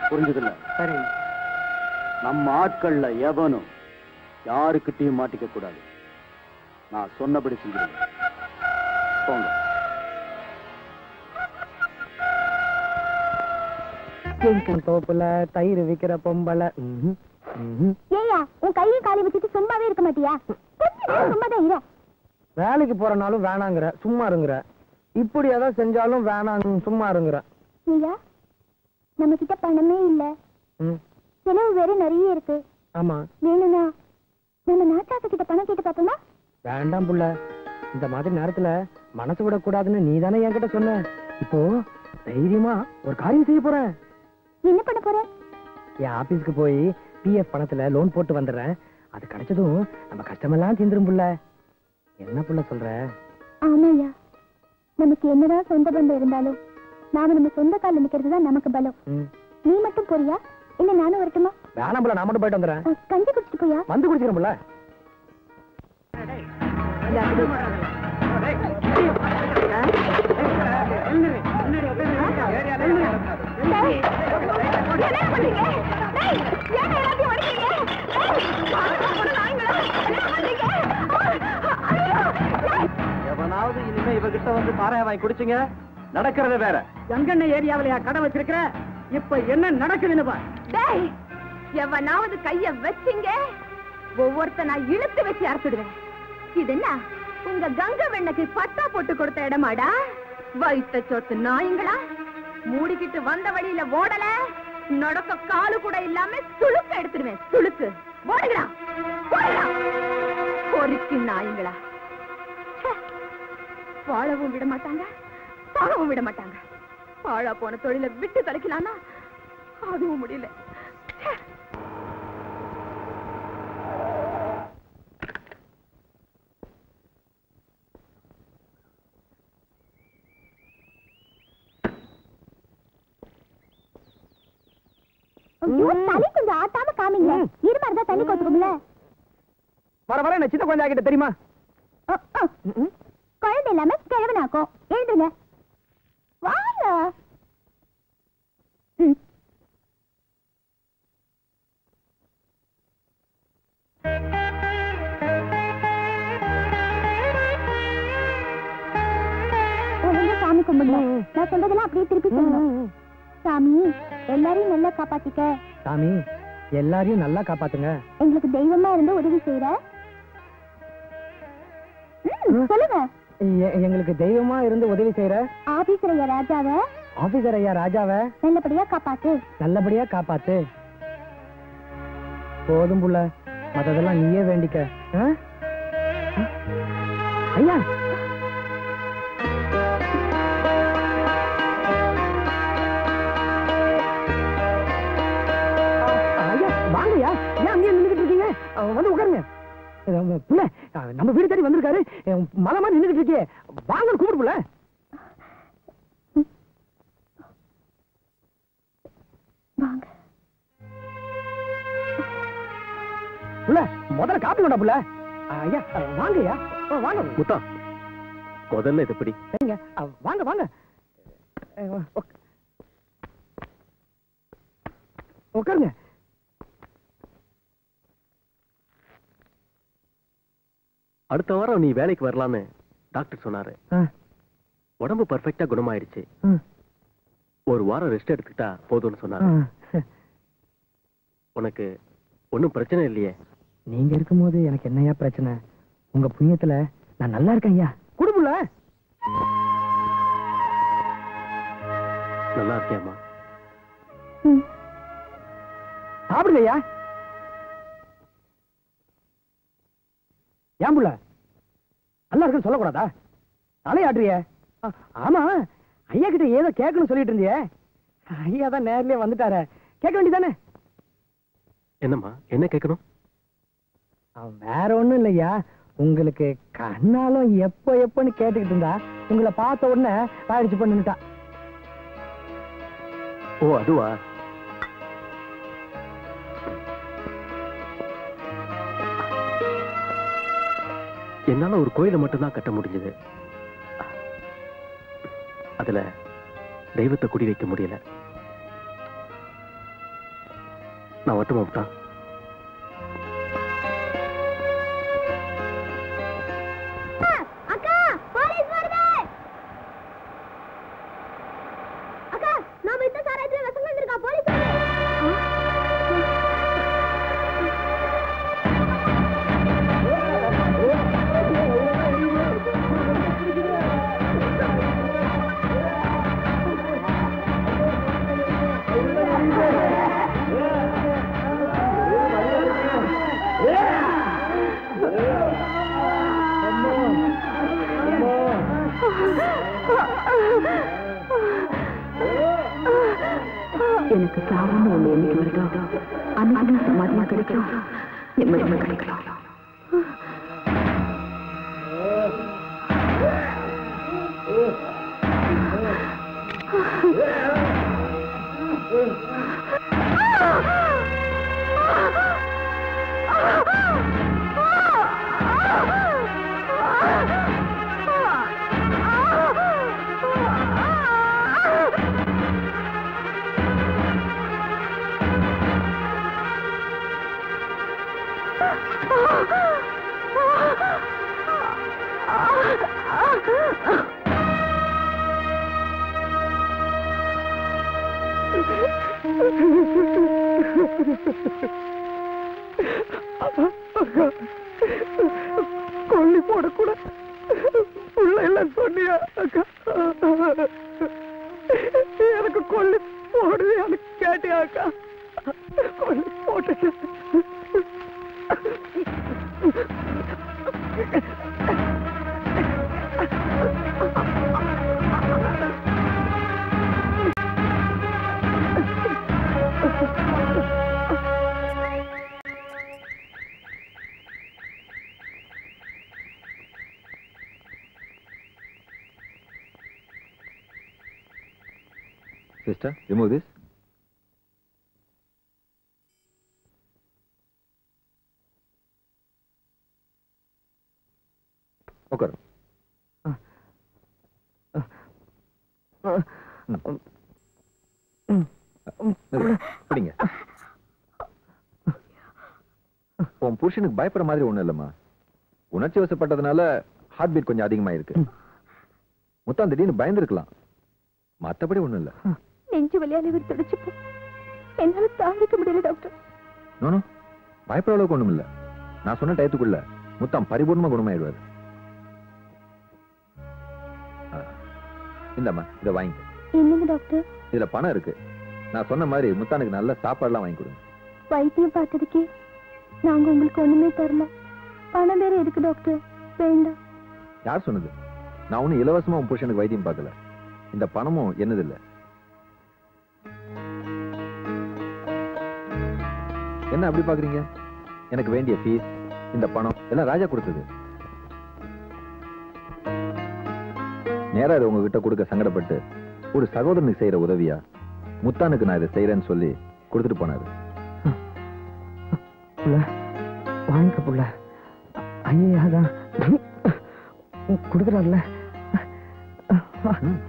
புரிஞ்சதில்ல? சரி. நம்ம ஆட்கள்ல எவனும் யாருக்கிட்டையும் மாட்டிக்க கூடாது. நான் சொன்னபடி செஞ்சிருங்க. போங்க. தோப்புல தயிர் விக்கிற பொம்பளை. ஏயா, உன் கையை காலி வச்சுட்டு சும்மாவே இருக்க மாட்டியா? சும்மாதான் இரு. வேலைக்கு போறனாலும் வேணாங்கிற, சும்மா இருங்குற. இப்படி ஏதாவது செஞ்சாலும் வேணாம், சும்மா இருங்குற. ஐயா, நம்ம கிட்ட பணமே இல்ல, செலவு வேற நிறைய இருக்கு. ஆமா, வேணும்னா நம்ம நாட்டாத்து கிட்ட பணம் கேட்டு பாப்போமா? வேண்டாம் புள்ள, இந்த மாதிரி நேரத்துல மனசு விடக்கூடாதுன்னு நீ தானே என்கிட்ட சொன்ன. இப்போ தைரியமா ஒரு காரியம் செய்ய போறேன். என்ன பண்ண போற? என் ஆபீஸ்க்கு போய் பிஎஃப் பணத்துல லோன் போட்டு வந்துடுறேன். அது கிடைச்சதும் நம்ம கஷ்டமெல்லாம் தீந்துரும் புள்ள. என்ன புள்ள சொல்ற? ஆமாய்யா, நமக்கு என்னதான் சொந்த பந்தம் இருந்தாலும் நாம நம்ம சொந்த கால நிக்கிறது தான் நமக்கு பலம். நீ மட்டும் போறியா இல்ல நானும் வரட்டுமா? வேணாம் புள்ள, நான் மட்டும் போயிட்டு வந்துடுறேன். கஞ்சி குடிச்சிட்டு போயா? வந்து குடிச்சிடும் புள்ள. எவனாவது இனிமே இவகிட்ட வந்து பாறைய வாங்கி குடிச்சுங்க, நடக்கிறது வேற. எங்கண்ண ஏரியாவிலயா கடை வச்சிருக்கிற? இப்ப என்ன நடக்குதுன்னு பார். டேய், எவனாவது கைய வச்சிங்க ஒவ்வொருத்த நான் இழுத்து வச்சு அறுத்துடுவேன். இது என்ன உங்க கங்க வெண்ணக்கு பட்டா போட்டு கொடுத்த இடமாடா? வைத்த சொத்து நாய்ங்களா, மூடிக்கிட்டு வந்த வழியில ஓடல, நடக்க காலு கூட இல்லாம சுளுக்க எடுத்துடுவேன். சுளுக்கு ஓடுங்களா, ஓடுங்களா, பொறுக்கி நாய்ங்களா. வாழவும் விட மாட்டாங்க, சாகவும் விட மாட்டாங்க. பாழா போன தொழில விட்டு தொலைக்கலாம்னா அதுவும் முடியல. தண்ணி கொஞ்சம் ஆட்டாம காமிங்க. இருமா இருந்தா தண்ணி கொத்துக்கும்ல. வர வர என்ன சின்ன கொஞ்சம் ஆகிட்ட தெரியுமா? குழந்தை இல்லாம கிழவனாக்கும். எழுதுங்க வாங்க. சாமி கும்பிடுங்க. நான் சொல்றதெல்லாம் அப்படியே திருப்பி சொல்லணும். சாமி, எல்லாரையும் நல்லா காப்பாத்திக்க. சாமி, எல்லாரையும் நல்லா காப்பாத்துங்க. எங்களுக்கு தெய்வமா இருந்து உதவி செய்யற. சொல்லுங்க. எங்களுக்கு தெய்வமா இருந்து உதவி செய்யற ஆபீசர் ஐயா ராஜாவை. ஆபீசர் ஐயா ராஜாவை நல்லபடியா காப்பாத்து. நல்லபடியா காப்பாத்து. போதும் புள்ள, மத்ததெல்லாம் நீயே வேண்டிக்க. ஐயா, வாங்கய்யா, ஏன் அங்கேயே நின்றுட்டு இருக்கீங்க? வந்து உட்காருங்க. புள்ள, நம்ம வீடு தேடி வந்திருக்காரு, மலமா நின்றுட்டு இருக்கே, வாங்க கூப்பிடு புள்ள. வாங்க. புள்ள முதல்ல காப்பி கொண்டா புள்ள. ஐயா வாங்கய்யா, வாங்க. முத்தா முதல்ல இது எப்படி? சரிங்க, வாங்க வாங்க. உட்காருங்க. அடுத்த வாரம் நீ வேலைக்கு வரலான்னு டாக்டர் சொன்னாரு. உடம்பு பர்ஃபெக்டா குணமாயிடுச்சு. ஒரு வாரம் ரெஸ்ட் எடுத்துக்கிட்டா போதும்னு சொன்னாரு. உனக்கு ஒன்னும் பிரச்சனை இல்லையே? நீங்க இருக்கும்போது எனக்கு என்னையா பிரச்சனை? உங்க புண்ணியத்துல நான் நல்லா இருக்கேன் ஐயா. குடும்பல நல்லா இருக்கேம்மா. சாப்பிடுங்க ஐயா. ஏன் புள்ள நல்லா இருக்குன்னு சொல்லக்கூடாதா? தலையாடுறிய? ஆமா, ஐயா கிட்ட ஏதோ கேட்கணும்னு சொல்லிட்டு இருந்தியே. ஐயா தான் நேர்லயே வந்துட்டாரு, கேட்க வேண்டியதானே? என்னம்மா, என்ன கேட்கணும்? வேற ஒண்ணும் இல்லையா, உங்களுக்கு கண்ணாலும் எப்போ எப்போன்னு கேட்டுக்கிட்டு இருந்தா உங்களை பார்த்த உடனே பாயிடுச்சு பண்ணிட்டா. ஓ அதுவா? என்னால ஒரு கோயிலை மட்டும்தான் கட்ட முடிஞ்சது. அதுல தெய்வத்தை குடி வைக்க முடியல. நான் மட்டும் விட்டான். எனக்கு சாவுன்னு ஒண்ணு என்னைக்கு வருதோ அன்னைக்கு சமாதியா கிடைக்கும், நிம்மதியா கிடைக்கலாம். கொல்லி போடக்கூட உள்ள எல்லாம் சொன்னியா அக்கா? எனக்கு கொல்லி போடுது எனக்கு கேட்டியா அக்கா? கொல்லி போட்டு Sister, remove this. Okay. பிடிங்க. உன் புருஷனுக்கு பயப்படுற மாதிரி ஒண்ணும் இல்லம்மா. உணர்ச்சி வசப்பட்டதுனால ஹார்ட் பீட் கொஞ்சம் அதிகமா இருக்கு. மொத்தம் திடீர்னு பயந்துருக்கலாம், மத்தபடி ஒண்ணும் இல்ல. நெஞ்சு வலியால இவர் துடிச்சுப்போ என்னால தாங்கிக்க முடியல டாக்டர். நோ பயப்படுற அளவுக்கு ஒண்ணும் இல்ல. நான் சொன்ன டயத்துக்குள்ள முத்தம் பரிபூர்ணமா குணமாயிடுவாரு. இந்தம்மா இதை வாங்கிக்க. என்னங்க டாக்டர்? இதுல பணம் இருக்கு. நான் சொன்ன மாதிரி முத்தானுக்கு நல்ல சாப்பாடுலாம் வாங்கி கொடுங்க. வைத்தியம் பார்த்ததுக்கே நாங்க உங்களுக்கு ஒண்ணுமே தரல, பணம் வேற எதுக்கு டாக்டர்? வேண்டாம். யார் சொன்னது? நான் ஒன்னும் இலவசமா உன் புருஷனுக்கு வைத்தியம் பார்க்கல. இந்த பணமும் என்னது இல்ல. என்ன அப்படி பாக்குறீங்க? எனக்கு வேண்டிய ஃபீஸ், இந்த பணம் எல்லாம் ராஜா கொடுத்தது. நேரா இதை உங்ககிட்ட கொடுக்க சங்கடப்பட்டு ஒரு சகோதரனுக்கு செய்யற உதவியா முத்தானுக்கு நான் இதை செய்யறேன்னு சொல்லி கொடுத்துட்டு போனாரு. புள்ள வாங்கிக்க புள்ள. ஐயா அதான் கொடுக்குறாருல,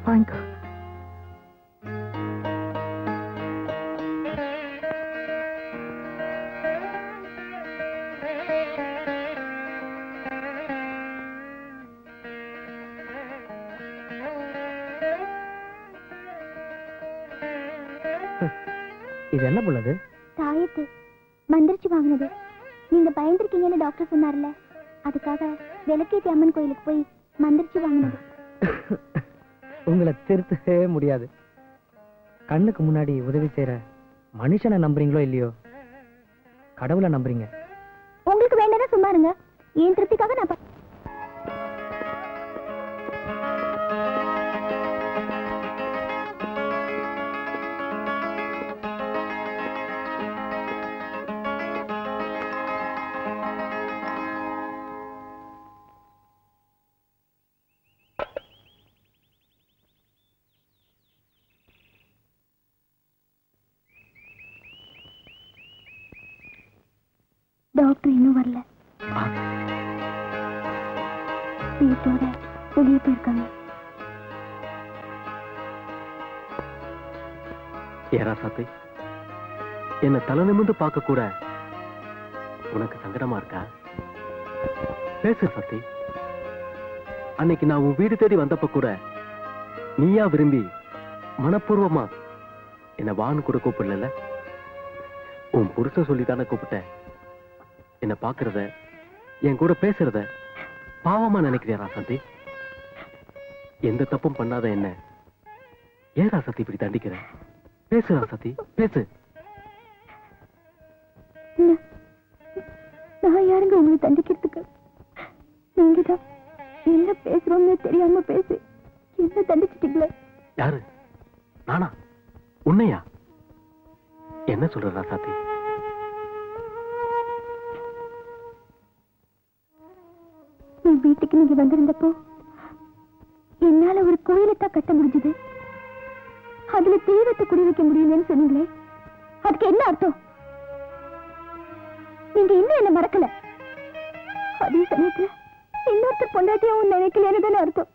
வாங்கிக்க. இது என்ன புள்ளது? தாயத்து மந்திரிச்சு வாங்கினது. நீங்க பயந்துருக்கீங்கன்னு டாக்டர் சொன்னார்ல, அதுக்காக விளக்கேத்தி அம்மன் கோயிலுக்கு போய் மந்திரிச்சு வாங்கினது. உங்களை திருத்தவே முடியாது. கண்ணுக்கு முன்னாடி உதவி செய்யற மனுஷனை நம்புறீங்களோ இல்லையோ, கடவுளை நம்புறீங்க. உங்களுக்கு வேண்டதா சும்மா இருங்க. என் திருப்திக்காக நான் டாக்டர் இன்னும் வரல. வீட்டோட வெளியே போயிருக்காங்க. ஏரா சாத்தி, என்ன தலை நிமிர்ந்து பார்க்க கூட உனக்கு சங்கடமா இருக்கா? பேசு சத்தி. அன்னைக்கு நான் உன் வீடு தேடி வந்தப்ப கூட நீயா விரும்பி மனப்பூர்வமா என்ன வான்னு கூட கூப்பிடல. உன் புருஷன் சொல்லித்தானே கூப்பிட்டேன். என்ன பாக்குறத, என் கூட பேசுறத பாவமா நினைக்கிறியா ராசாத்தி? எந்த தப்பும் பண்ணாத என்ன ஏன் ராசாத்தி இப்படி தண்டிக்கிற? பேசு ராசாத்தி, பேசு. நான் யாருங்க உங்களை தண்டிக்கிறதுக்கு? நீங்க தான் என்ன பேசுறோம்னு தெரியாம பேசி என்ன தண்டிச்சிட்டீங்களே. யாரு? நானா? உன்னையா? என்ன சொல்ற ராசாத்தி? என் வீட்டுக்கு நீங்க வந்திருந்தப்போ என்னால ஒரு கோயிலைத்தான் கட்ட முடிஞ்சது, அதுல தெய்வத்தை குடி வைக்க முடியலன்னு சொன்னீங்களே, அதுக்கு என்ன அர்த்தம்? நீங்க இன்னும் என்ன மறக்கல, அதே சமயத்துல இன்னொருத்தர் பொண்டாட்டியாவும் நினைக்கலன்னு தானே அர்த்தம்.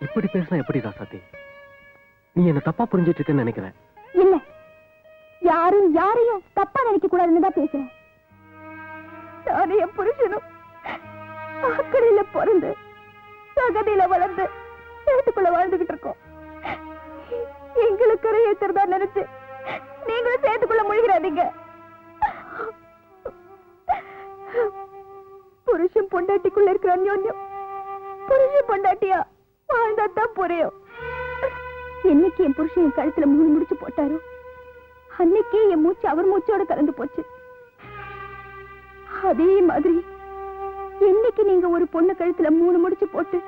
இப்படி பேசினா எப்படி ராசாத்தி? நீ என்ன தப்பா புரிஞ்சிட்டு இருக்கேன்னு நினைக்கிறேன். இல்ல, யாரும் யாரையும் தப்பா நினைக்க கூடாதுன்னு தான் பேசுறேன். நானே என் புருஷனும் அக்கறையில பிறந்து சகதியில வளர்ந்து சேர்த்துக்குள்ள வாழ்ந்துகிட்டு இருக்கோம். எங்களுக்கு கரையேற்றதா நினைச்சு நீங்களும் சேர்த்துக்குள்ள முழுகிறாதீங்க. புருஷன் பொண்டாட்டிக்குள்ள இருக்கிற அந்யோன்யம் புருஷன் பொண்டாட்டியா வாழ்ந்தாத்தான் புரியும். என்னைக்கு என் புருஷன் என் கழுத்துல 3 முடிச்சு போட்டாரோ அன்னைக்கே என் மூச்சு அவர் மூச்சோட கலந்து போச்சு. அதே மாதிரி என்னைக்கு நீங்க ஒரு பொண்ணு கழுத்துல 3 முடிச்சு போட்டு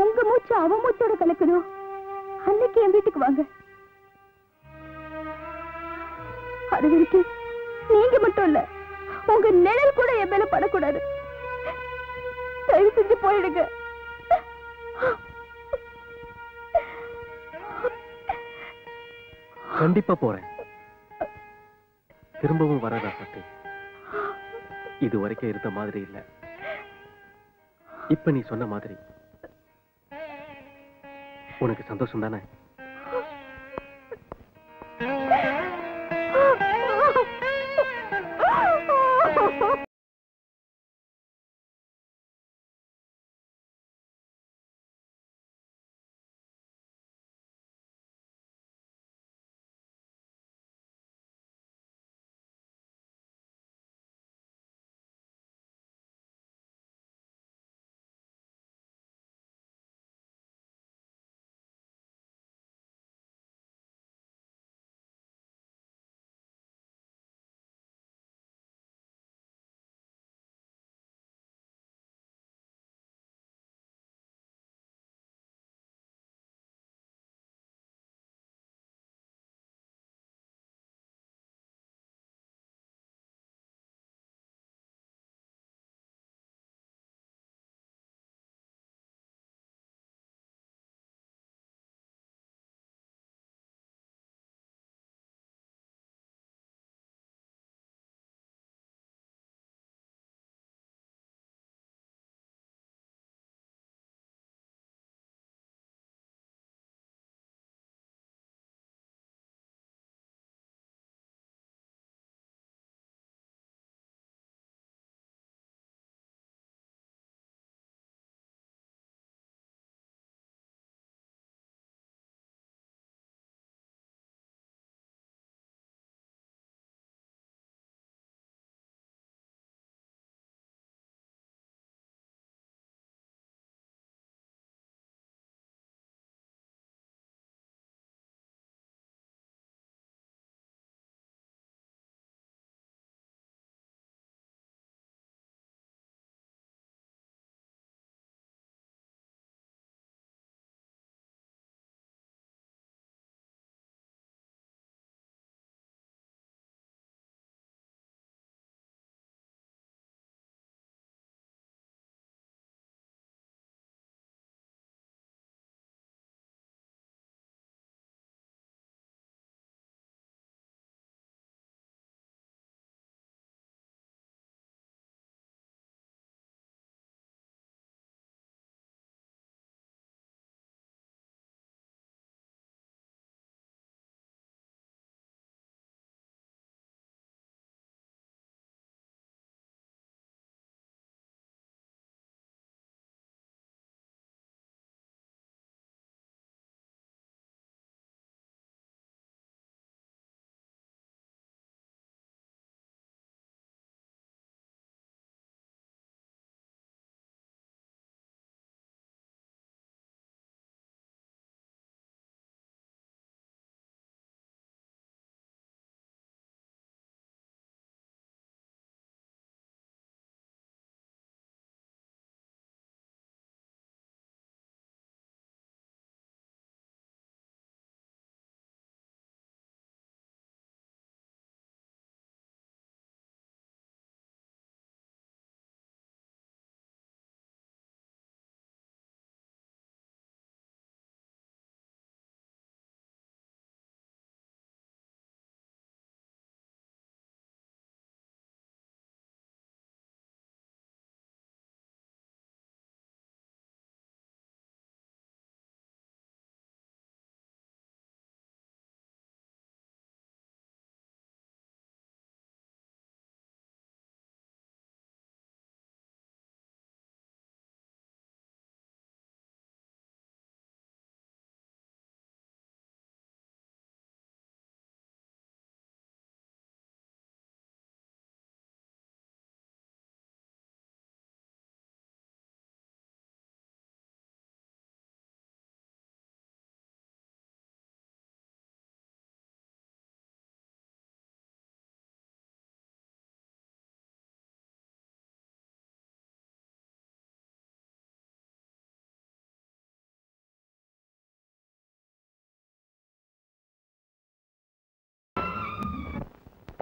உங்க மூச்சு அவ மூச்சோட கலக்குதோ அன்னைக்கு என் வீட்டுக்கு வாங்க. அது வரைக்கும் நீங்க மட்டும் இல்ல, உங்க நிழல் கூட என் மேல படக்கூடாது. தயவு செஞ்சு போயிடுங்க. கண்டிப்பா போறேன். திரும்பவும் வர ராசாத்தி. இது வரைக்கும் இருந்த மாதிரி இல்ல. இப்ப நீ சொன்ன மாதிரி உனக்கு சந்தோஷம் தானே?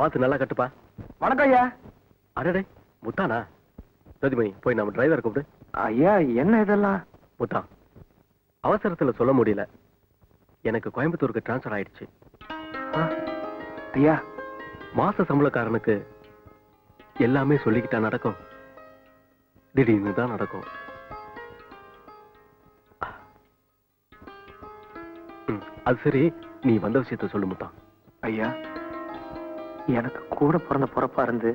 பார்த்து நல்லா கட்டுப்பா. வணக்கம் ஐயா. அடடே முத்தானா? ஜோதிமணி போய் நம்ம டிரைவர் கூப்பிடு. ஐயா என்ன இதெல்லாம்? முத்தா, அவசரத்துல சொல்ல முடியல, எனக்கு கோயம்புத்தூருக்கு டிரான்ஸ்பர் ஆயிடுச்சு. ஐயா, மாச சம்பளக்காரனுக்கு எல்லாமே சொல்லிக்கிட்டா நடக்கும்? திடீர்னு தான் நடக்கும். அது சரி, நீ வந்த விஷயத்த சொல்லு முத்தா. ஐயா, எனக்கு கூட பிறந்த பொறப்பா இருந்து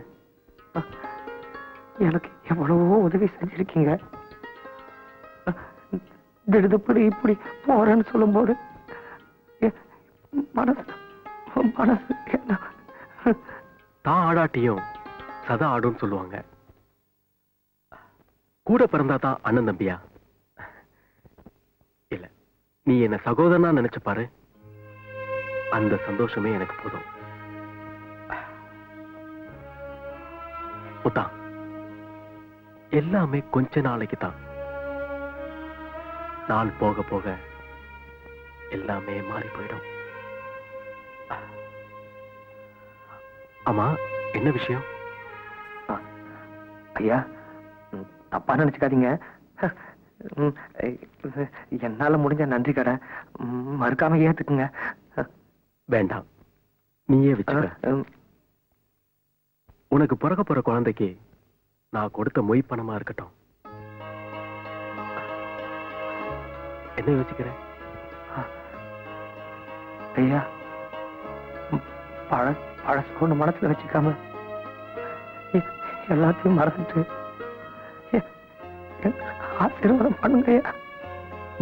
எனக்கு எவ்வளவோ உதவி செஞ்சிருக்கீங்க. திடுதுப்படி இப்படி போறேன்னு சொல்லும் போது மனசு தான் ஆடாட்டியும் சதா ஆடும் சொல்லுவாங்க. கூட பிறந்தா தான் அண்ணன் தம்பியா? இல்ல, நீ என்ன சகோதரனா நினைச்சு பாரு, அந்த சந்தோஷமே எனக்கு போதும். முத்தா, எல்லாமே கொஞ்ச நாளைக்கு தான். நாள் போக போக எல்லாமே மாறி போயிடும். ஆமா, என்ன விஷயம்? ஐயா, தப்பா நினைச்சுக்காதீங்க. என்னால முடிஞ்ச நன்றி கடை மறுக்காம ஏத்துக்குங்க. வேண்டாம், நீயே வச்சுக்க. உனக்கு பிறக்க போற குழந்தைக்கு நான் கொடுத்த மொய் பணமா இருக்கட்டும். என்ன யோசிக்கிறேன்? ஐயா, பழசோன்னு மனசுல வச்சுக்காம எல்லாத்தையும் மறந்துட்டு ஆசீர்வாதம் பண்ணுங்க.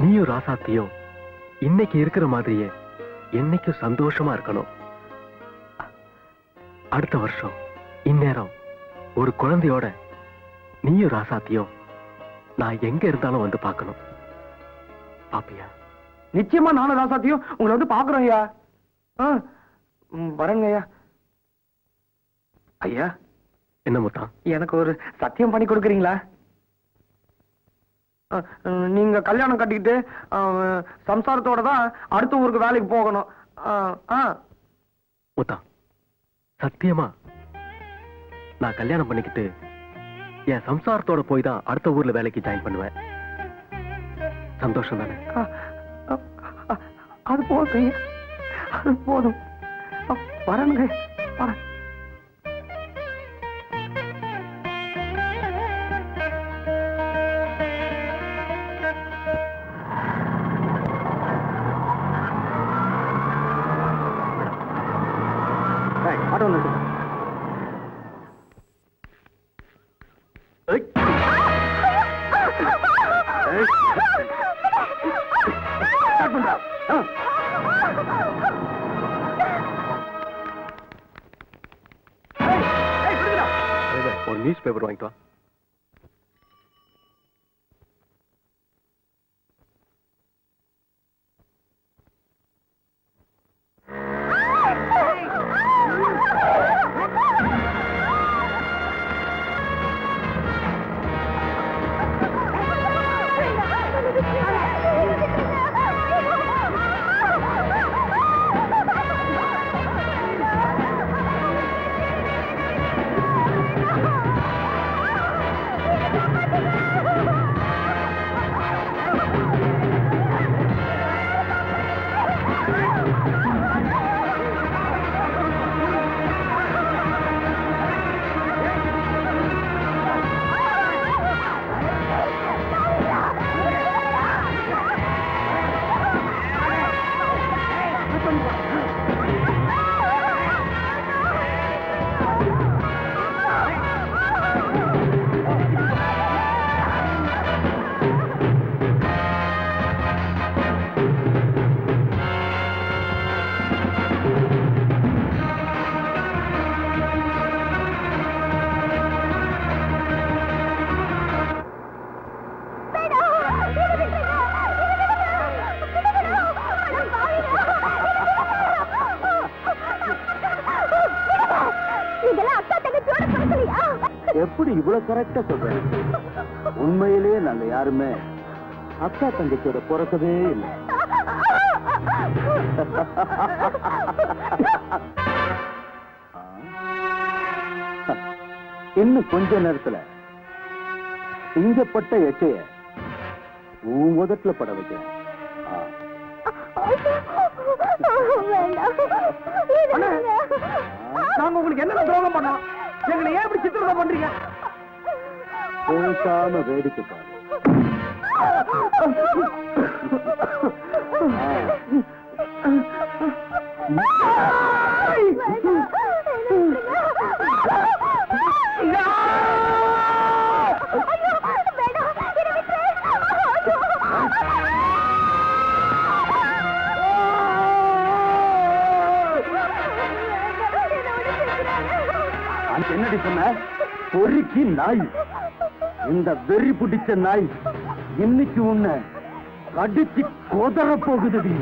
நீயும் ராசாத்தியும் இன்னைக்கு இருக்கிற மாதிரியே என்னைக்கும் சந்தோஷமா இருக்கணும். அடுத்த வருஷம் இந்நேரம் ஒரு குழந்தையோட நீயும் ராசாத்தியும் நான் எங்க இருந்தாலும் வந்து பார்க்கணும். பாப்பியா? நிச்சயமா நானும் ராசாத்தியும் உங்களை வந்து பாக்குறோம் ஐயா. வரேங்க ஐயா. ஐயா, என்ன முத்தா, எனக்கு ஒரு சத்தியம் பண்ணி கொடுக்குறீங்களா? நீங்க கல்யாணம் கட்டிக்கிட்டு சம்சாரத்தோட தான் அடுத்த ஊருக்கு வேலைக்கு போகணும். முத்தா, சத்தியமா நான் கல்யாணம் பண்ணிக்கிட்டு என் சம்சாரத்தோட போய் தான் அடுத்த ஊர்ல வேலைக்கு ஜாயின் பண்ணுவேன். சந்தோஷம் தானே? அது போதும் ஐயா, அது போதும். வரணுங்க, வரேன். ஆட்டோ வந்து ஒரு நியூஸ் பேப்பர் வாங்கிட்டு வா. எப்படி இவ்வளவு கரெக்டா சொல்றேன்? உண்மையிலேயே நாங்க யாருமே அக்கா தங்கச்சியோட பிறக்கவே இல்லை. இன்னும் கொஞ்ச நேரத்துல திங்கப்பட்ட எச்சைய உன் முதட்டுல பட வைக்கிறேன். நாங்க உங்களுக்கு என்ன துரோகம் பண்ணோம்? எங்களை ஏன் இப்படி சித்திரவதை பண்றீங்க? பேசாம வேடிக்கை பாரு. என்னடி சொன்ன? பொறுக்கி நாய், இந்த வெறி பிடிச்ச நாய் இன்னைக்கு உன்னை கடிச்சு கொதற போகுதுடி.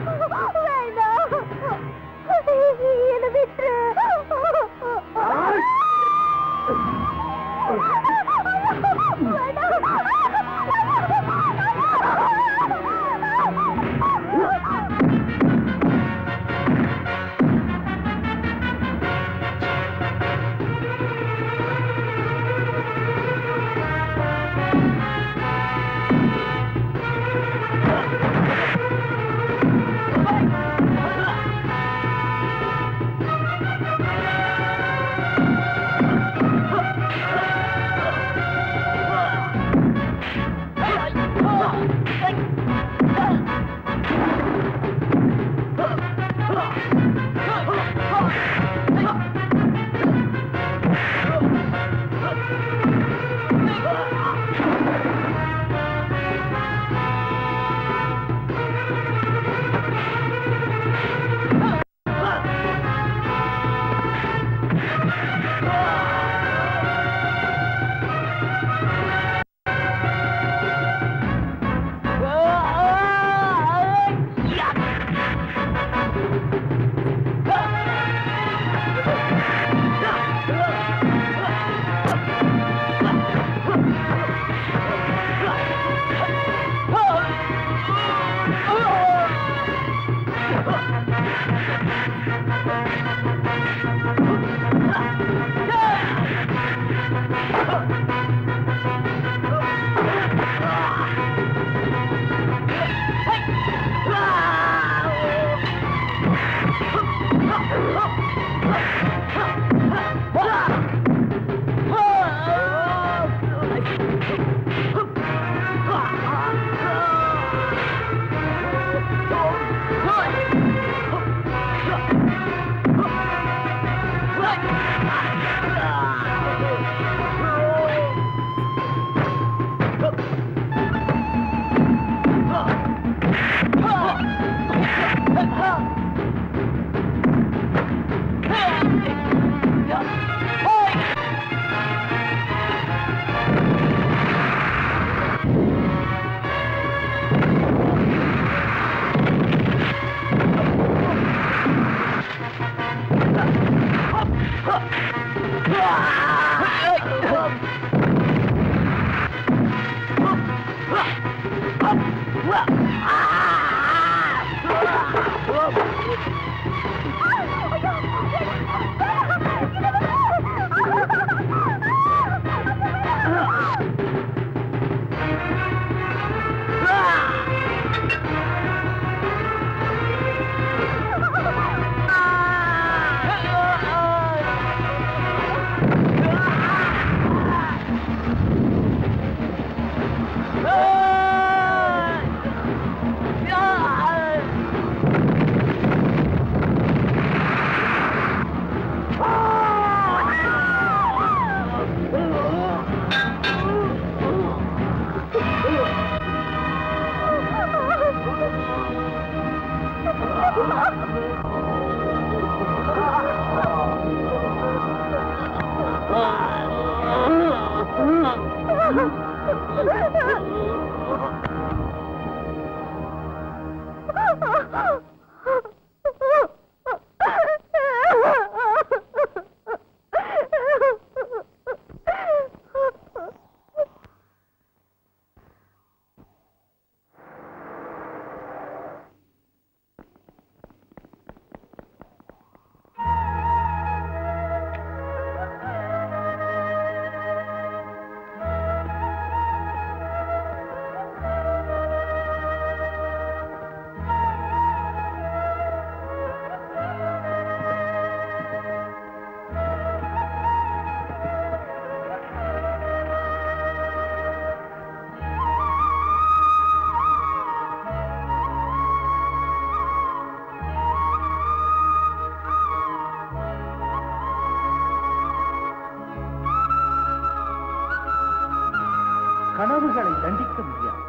உறவுகளை தண்டிக்க முடியாது.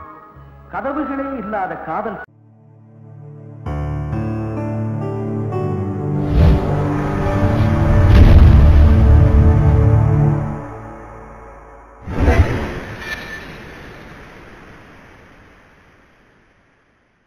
கதவுகளே இல்லாத காதல்